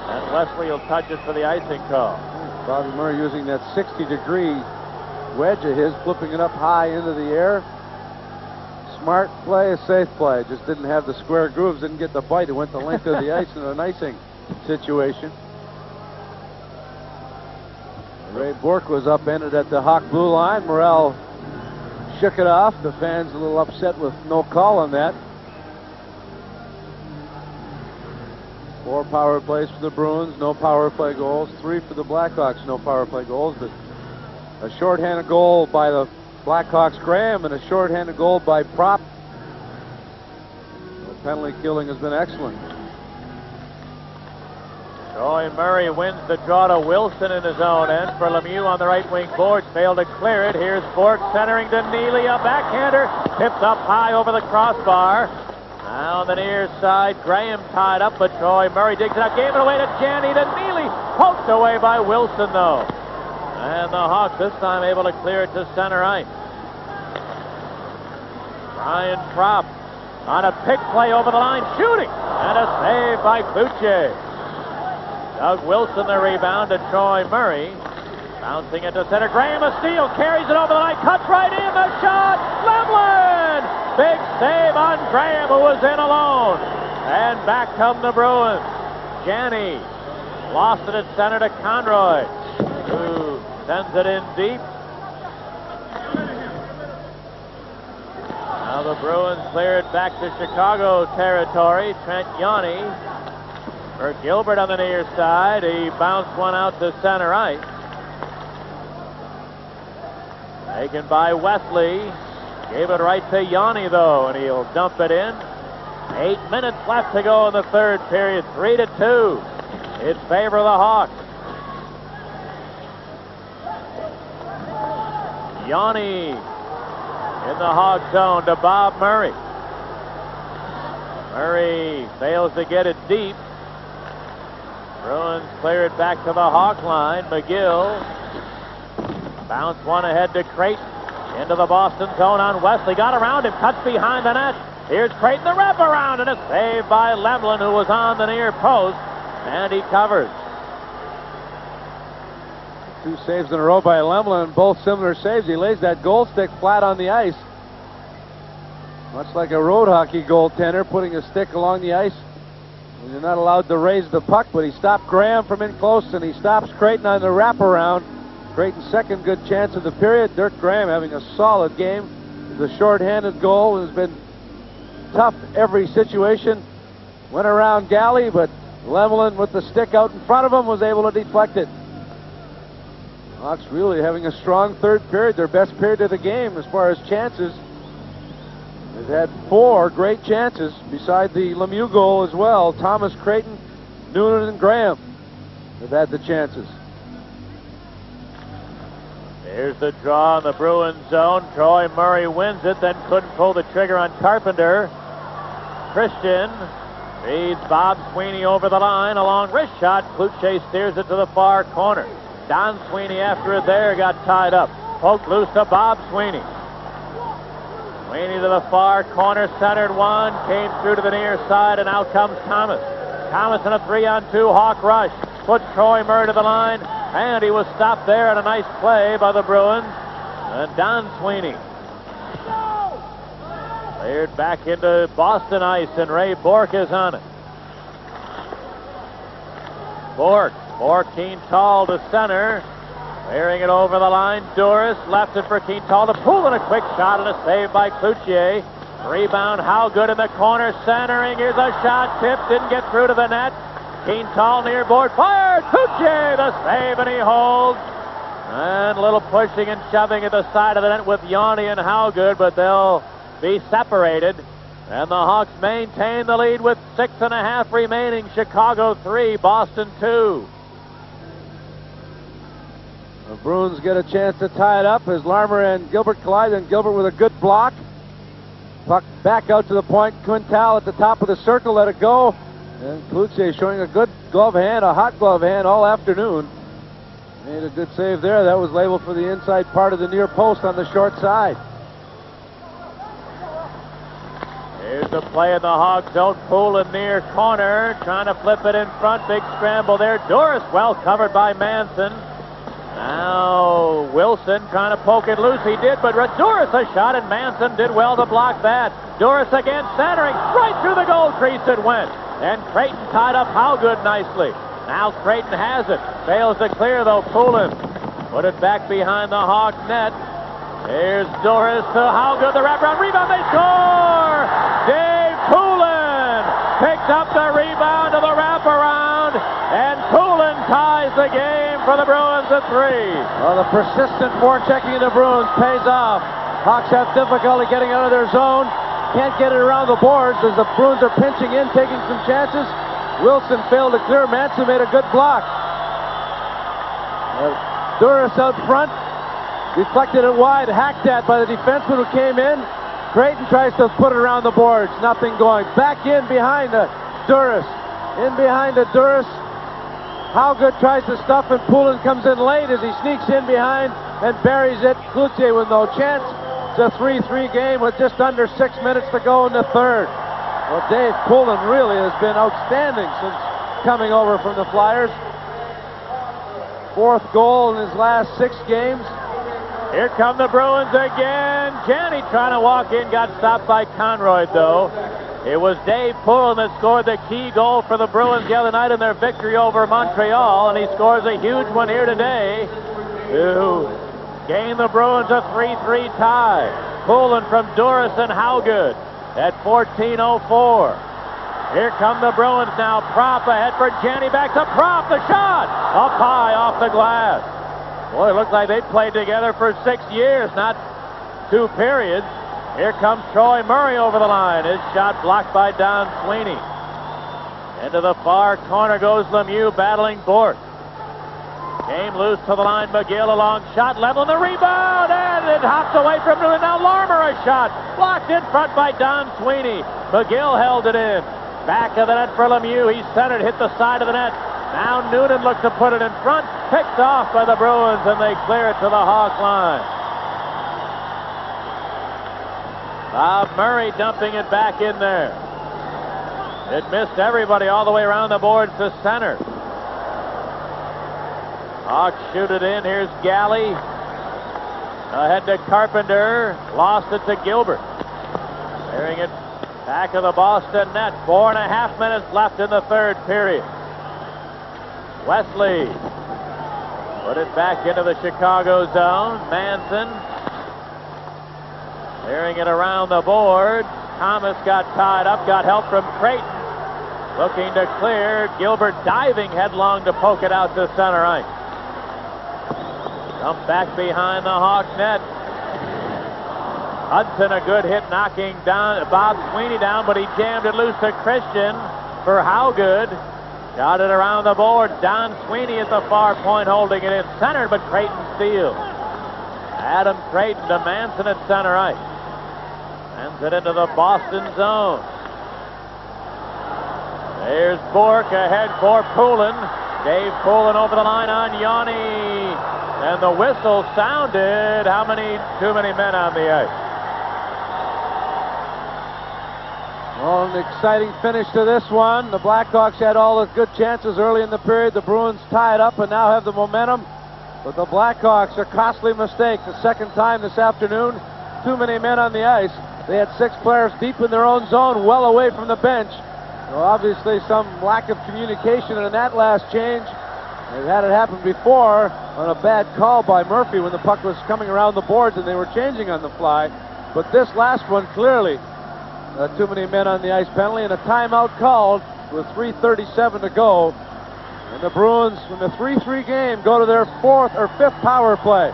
And Wesley will touch it for the icing call. Bobby Murray using that 60-degree wedge of his, flipping it up high into the air. Smart play, a safe play. Just didn't have the square grooves, didn't get the bite. It went the length of the ice in an icing situation. Ray Bourque was upended at the Hawk blue line. Morrell shook it off. The fans a little upset with no call on that. 4 power plays for the Bruins, no power play goals. 3 for the Blackhawks, no power play goals. But a shorthanded goal by the Blackhawks, Graham, and a shorthanded goal by Prop. The penalty killing has been excellent. Troy Murray wins the draw to Wilson in his own end for Lemieux on the right wing boards. Failed to clear it. Here's Bourque centering to Neely. A backhander. Tipped up high over the crossbar. Now on the near side, Graham tied up, but Troy Murray digs it up, gave it away to Janney, to Neely. Poked away by Wilson, though. And the Hawks this time able to clear it to center ice. Brian Prop on a pick play over the line, shooting, and a save by Cloutier. Doug Wilson the rebound to Troy Murray. Bouncing it to center. Graham, a steal, carries it over the line, cuts right in, the shot, Lemlin! Big save on Graham, who was in alone. And back come the Bruins. Janney lost it at center to Conroy, who sends it in deep. Now the the Bruins cleared back to Chicago territory. Trent Yanni for Gilbert on the near side. He bounced one out to center ice. Taken by Wesley. Gave it right to Yanni, though, and he'll dump it in. 8 minutes left to go in the third period. 3-2 in favor of the Hawks. Yanni in the Hawk zone to Bob Murray. Murray fails to get it deep. Bruins clear it back to the Hawk line. McGill bounce one ahead to Creighton. Into the Boston zone on Wesley. Got around him. Cuts behind the net. Here's Creighton, the wraparound, and a save by Lemlin, who was on the near post, and he covers. 2 saves in a row by Lemlin, both similar saves. He lays that goal stick flat on the ice. Much like a road hockey goaltender, putting a stick along the ice. You're not allowed to raise the puck, but he stopped Graham from in close, and he stops Creighton on the wraparound. Creighton's second good chance of the period. Dirk Graham having a solid game. The shorthanded goal has been tough every situation. Went around Galley, but Lemlin with the stick out in front of him was able to deflect it. Hawks really having a strong third period, their best period of the game as far as chances. They've had 4 great chances beside the Lemieux goal as well. Thomas, Creighton, Noonan, and Graham have had the chances. Here's the draw in the Bruins zone. Troy Murray wins it, then couldn't pull the trigger on Carpenter. Christian feeds Bob Sweeney over the line. A long wrist shot. Cloutier steers it to the far corner. Don Sweeney after it there got tied up. Poked loose to Bob Sweeney. Sweeney to the far corner, centered one. Came through to the near side, and out comes Thomas. Thomas in a 3-on-2 Hawk rush. Puts Troy Murray to the line. And he was stopped there on a nice play by the Bruins. And Don Sweeney cleared back into Boston ice, and Ray Bourque is on it. Bourque Keenthal to center. Clearing it over the line. Duras left it for Keenthal to pull in a quick shot, and a save by Cloutier. Rebound, how good in the corner, centering. Here's a shot, tipped, didn't get through to the net. Keenthal near board, fired! Cloutier, the save, and he holds. And a little pushing and shoving at the side of the net with Yanni and Howgood, but they'll be separated. And the Hawks maintain the lead with 6.5 remaining. Chicago 3, Boston 2. The Bruins get a chance to tie it up as Larmer and Gilbert collide, and Gilbert with a good block. Puck back out to the point. Quintal at the top of the circle, let it go. And Cloutier showing a good glove hand, a hot glove hand all afternoon. Made a good save there. That was labeled for the inside part of the near post on the short side. Here's the play in the Hawk zone. Poulin near corner, trying to flip it in front. Big scramble there. Duras well covered by Manson. Now Wilson trying to poke it loose. He did, but Duras a shot, and Manson did well to block that. Duras again centering. Right through the goal crease it went. And Creighton tied up Howgood nicely. Now Creighton has it. Fails to clear, though. Poulin put it back behind the Hawk net. Here's Duras to Howgood. The wraparound rebound. They score! Dave Poulin picks up the rebound to the wraparound. And Poulin ties the game for the Bruins at 3. Well, the persistent forechecking of the Bruins pays off. Hawks have difficulty getting out of their zone. Can't get it around the boards as the Bruins are pinching in, taking some chances. Wilson failed to clear. Manson made a good block. Duras out front. Deflected it wide. Hacked at by the defenseman who came in. Creighton tries to put it around the boards. Nothing going. Back in behind the Duras. In behind the Duras. Howgood tries to stuff, and Poulin comes in late as he sneaks in behind and buries it. Cloutier with no chance. It's a 3-3 game with just under 6 minutes to go in the third. Well, Dave Poulin really has been outstanding since coming over from the Flyers. 4th goal in his last 6 games. Here come the Bruins again. Janney trying to walk in, got stopped by Conroy, though. It was Dave Poulin that scored the key goal for the Bruins the other night in their victory over Montreal, and he scores a huge one here today to gain the Bruins a 3-3 tie. Poulin from Duras and Howgood at 14:04. Here come the Bruins now. Prop ahead for Janney. Back to Prop. The shot up high off the glass. Boy, it looks like they played together for 6 years, not 2 periods. Here comes Troy Murray over the line. His shot blocked by Don Sweeney. Into the far corner goes Lemieux battling Bourque. Came loose to the line. McGill a long shot. Level the rebound. And it hops away from Newman. Now Larmer a shot. Blocked in front by Don Sweeney. McGill held it in. Back of the net for Lemieux. He centered, hit the side of the net. Now Noonan looks to put it in front. Picked off by the Bruins, and they clear it to the Hawk line. Bob Murray dumping it back in there. It missed everybody all the way around the boards to center. Hawks shoot it in. Here's Galley. Ahead to Carpenter. Lost it to Gilbert. Clearing it back of the Boston net. 4.5 minutes left in the third period. Wesley put it back into the Chicago zone. Manson clearing it around the board. Thomas got tied up, got help from Creighton. Looking to clear. Gilbert diving headlong to poke it out to center ice. Dump back behind the Hawk net. Hudson a good hit knocking down Bob Sweeney down, but he jammed it loose to Christian for Howgood. Got it around the board. Don Sweeney at the far point holding it in center, but Creighton steals. Adam Creighton to Manson at center ice. Sends it into the Boston zone. There's Bourque ahead for Poulin. Dave Poulin over the line on Yanni. And the whistle sounded. How many? Too many men on the ice. Well, an exciting finish to this one. The Blackhawks had all the good chances early in the period. The Bruins tied up and now have the momentum. But the Blackhawks, a costly mistake. The second time this afternoon. Too many men on the ice. They had 6 players deep in their own zone, well away from the bench. Well, obviously some lack of communication in that last change. They've had it happen before on a bad call by Murphy when the puck was coming around the boards and they were changing on the fly. But this last one, clearly, too many men on the ice penalty and a timeout called with 3:37 to go. And the Bruins, in the 3-3 game, go to their 4th or 5th power play.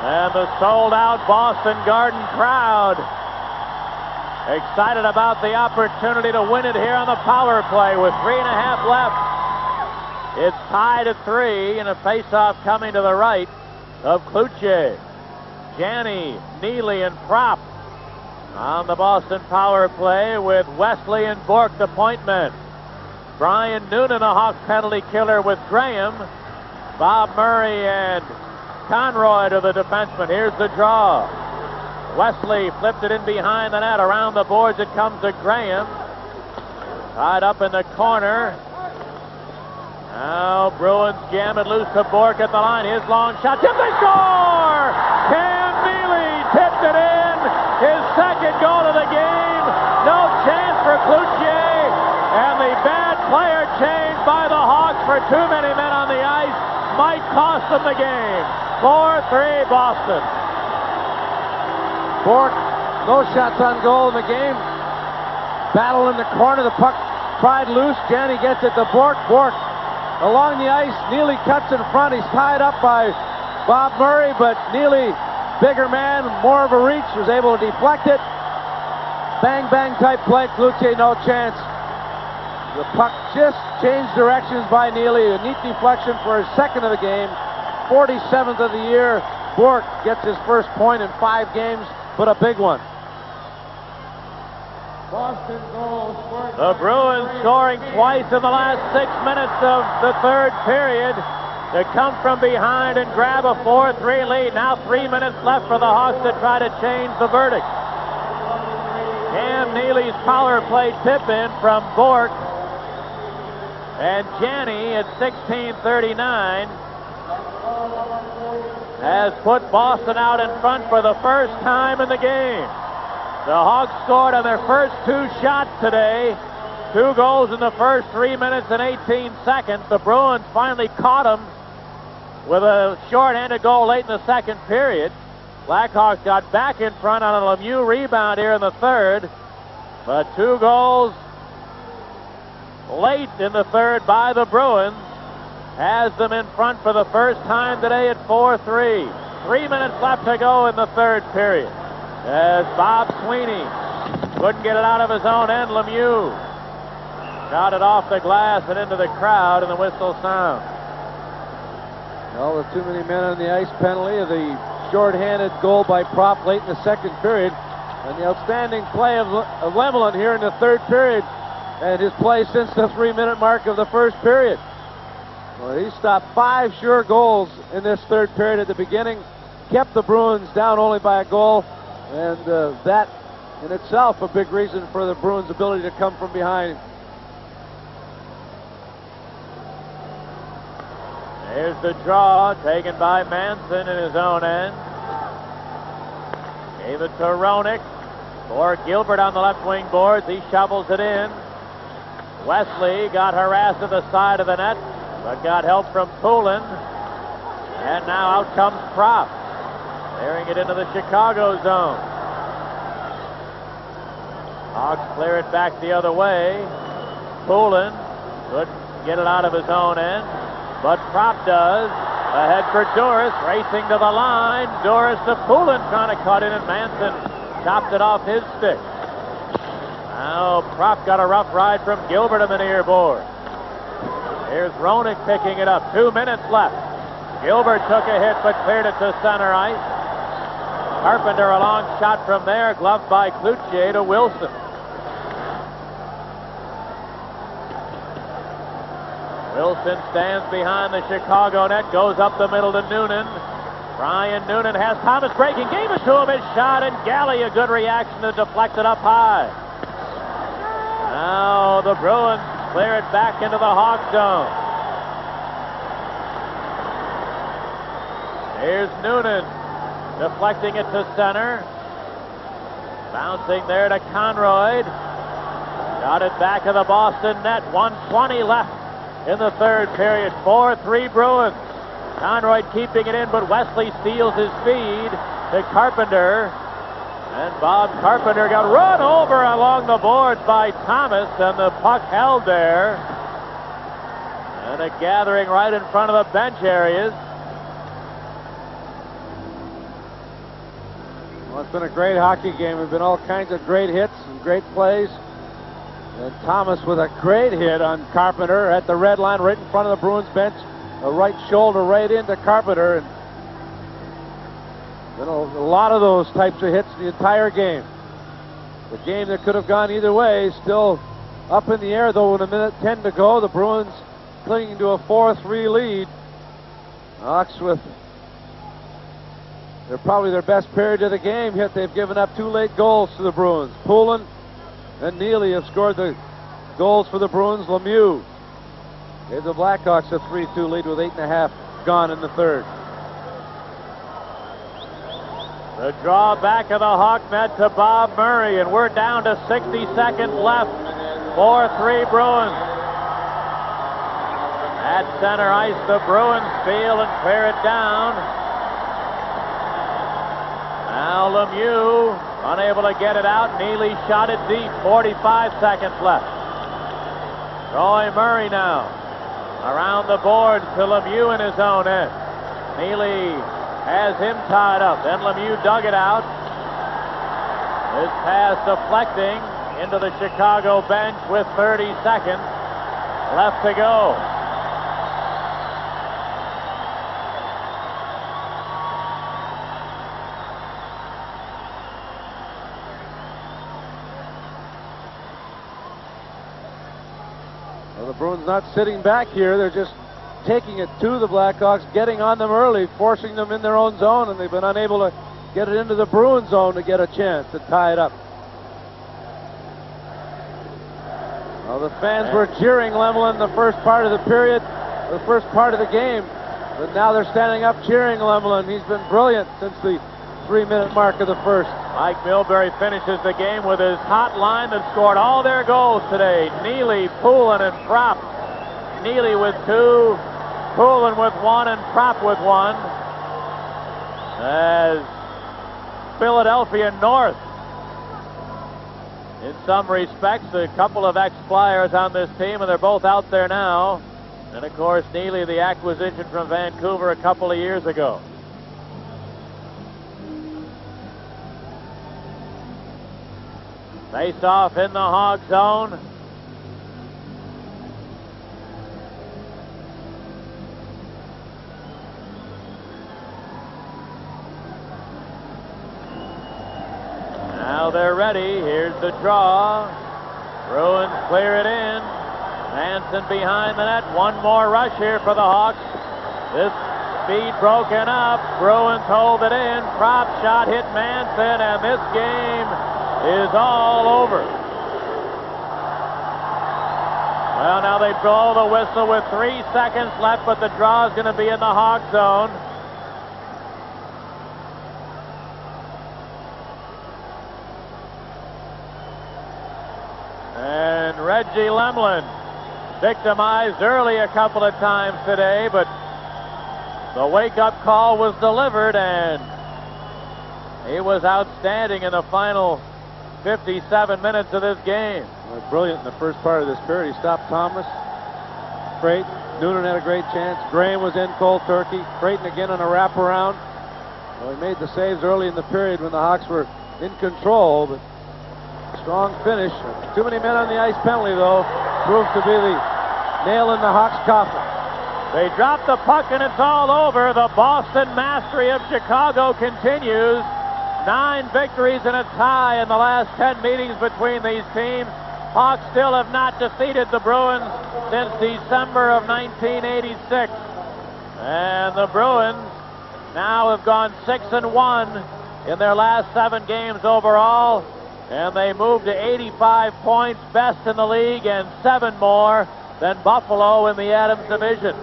And the sold-out Boston Garden crowd excited about the opportunity to win it here on the power play with 3.5 left. It's tied at 3 and a face-off coming to the right of Cloutier. Janney, Neely, and Prop on the Boston power play with Wesley and Bourque the point men. Brian Noonan, a Hawk penalty killer with Graham. Bob Murray and Conroy to the defenseman. Here's the draw. Wesley flipped it in behind the net. Around the boards it comes to Graham. Tied up in the corner. Now Bruins jam it loose to Bourque at the line. His long shot. Tip, they score! Cam Neely tipped it in. His second goal of the game. No chance for Cloutier. And the bad player change by the Hawks for too many men on the ice might cost them the game. 4-3 Boston. Bourque, no shots on goal in the game. Battle in the corner. The puck pried loose. Janney gets it to Bourque. Bourque along the ice. Neely cuts in front. He's tied up by Bob Murray, but Neely, bigger man, more of a reach, was able to deflect it. Bang, bang type play. Cloutier, no chance. The puck just changed directions by Neely. A neat deflection for his second of the game. 47th of the year. Bourque gets his first point in 5 games, but a big one. Boston goals. The Bruins scoring twice in the last 6 minutes of the third period to come from behind and grab a 4-3 lead. Now 3 minutes left for the Hawks to try to change the verdict. Cam Neely's power play tip in from Bourque. And Janney at 16:39 has put Boston out in front for the first time in the game. The Hawks scored on their first 2 shots today. 2 goals in the first 3 minutes and 18 seconds. The Bruins finally caught them with a shorthanded goal late in the second period. Blackhawks got back in front on a Lemieux rebound here in the third. But 2 goals late in the third by the Bruins has them in front for the first time today at 4-3. 3 minutes left to go in the third period. As Bob Sweeney couldn't get it out of his own end, Lemieux shot it off the glass and into the crowd, and the whistle sounds. Well, with too many men on the ice penalty of the shorthanded goal by Prop late in the second period, and the outstanding play of Lemelin here in the third period, and his play since the 3-minute mark of the first period. Well, he stopped 5 sure goals in this third period at the beginning, kept the Bruins down only by a goal, and that in itself a big reason for the Bruins' ability to come from behind. Here's the draw taken by Manson in his own end. Gave it to Roenick for Gilbert on the left wing boards. He shovels it in. Wesley got harassed at the side of the net, but got help from Poulin. And now out comes Prop, clearing it into the Chicago zone. Hawks clear it back the other way. Poulin couldn't get it out of his own end, but Prop does. Ahead for Doris, racing to the line. Doris to Poulin, trying to cut in, and Manson chopped it off his stick. Now Prop got a rough ride from Gilbert on the near board. Here's Roenick picking it up. 2 minutes left. Gilbert took a hit but cleared it to center ice. Carpenter a long shot from there, gloved by Cloutier to Wilson. Wilson stands behind the Chicago net, goes up the middle to Noonan. Brian Noonan has Thomas breaking, gave it to him, his shot, and Galley a good reaction to deflect it up high. Now the Bruins clear it back into the Hawk zone. Here's Noonan deflecting it to center. Bouncing there to Conroy. Got it back of the Boston net. 1:20 left in the third period. 4-3 Bruins. Conroy keeping it in, but Wesley steals his feed to Carpenter. And Bob Carpenter got run over along the boards by Thomas, and the puck held there. And a gathering right in front of the bench areas. Well, it's been a great hockey game. There's been all kinds of great hits and great plays. And Thomas with a great hit on Carpenter at the red line right in front of the Bruins bench. A right shoulder right into Carpenter. And a lot of those types of hits the entire game. The game that could have gone either way still up in the air, though, with 1:10 to go. The Bruins clinging to a 4-3 lead. Hawks with probably their best period of the game, yet they've given up 2 late goals to the Bruins. Poulin and Neely have scored the goals for the Bruins. Lemieux gave the Blackhawks a 3-2 lead with 8.5 gone in the third. The draw back of the Hawk net to Bob Murray, and we're down to 60 seconds left. 4-3 Bruins. At center ice, the Bruins steal and clear it down. Now Lemieux unable to get it out. Neely shot it deep. 45 seconds left. Roy Murray now around the boards to Lemieux in his own end. Neely has him tied up. Then Lemieux dug it out. His pass deflecting into the Chicago bench with 30 seconds left to go. Well, the Bruins not sitting back here. They're just taking it to the Blackhawks, getting on them early, forcing them in their own zone, and they've been unable to get it into the Bruins zone to get a chance to tie it up. Well, the fans were cheering Lemelin the first part of the period, the first part of the game, but now they're standing up cheering Lemelin. He's been brilliant since the 3-minute mark of the first. Mike Milbury finishes the game with his hot line that scored all their goals today. Neely, Poulin, and Prop. Neely with 2, Poulin with one and Propp with one. As Philadelphia North, in some respects, a couple of ex-Flyers on this team, and they're both out there now. And of course, Neely, the acquisition from Vancouver a couple of years ago. Face off in the Hog zone. Now they're ready. Here's the draw. Bruins clear it in. Manson behind the net. One more rush here for the Hawks. This speed broken up. Bruins hold it in. Prop shot hit Manson, and this game is all over. Well, now they blow the whistle with 3 seconds left, but the draw is going to be in the Hawk zone. And Reggie Lemlin victimized early a couple of times today, but the wake-up call was delivered, and he was outstanding in the final 57 minutes of this game. Well, brilliant in the first part of this period. He stopped Thomas. Creighton. Noonan had a great chance. Graham was in cold turkey. Creighton again on a wraparound. Well, he made the saves early in the period when the Hawks were in control, but strong finish. Too many men on the ice penalty, though, proved to be the nail in the Hawks' coffin. They drop the puck and it's all over. The Boston mastery of Chicago continues. 9 victories and a tie in the last 10 meetings between these teams. Hawks still have not defeated the Bruins since December of 1986. And the Bruins now have gone 6-1 in their last 7 games overall. And they moved to 85 points, best in the league, and 7 more than Buffalo in the Adams division.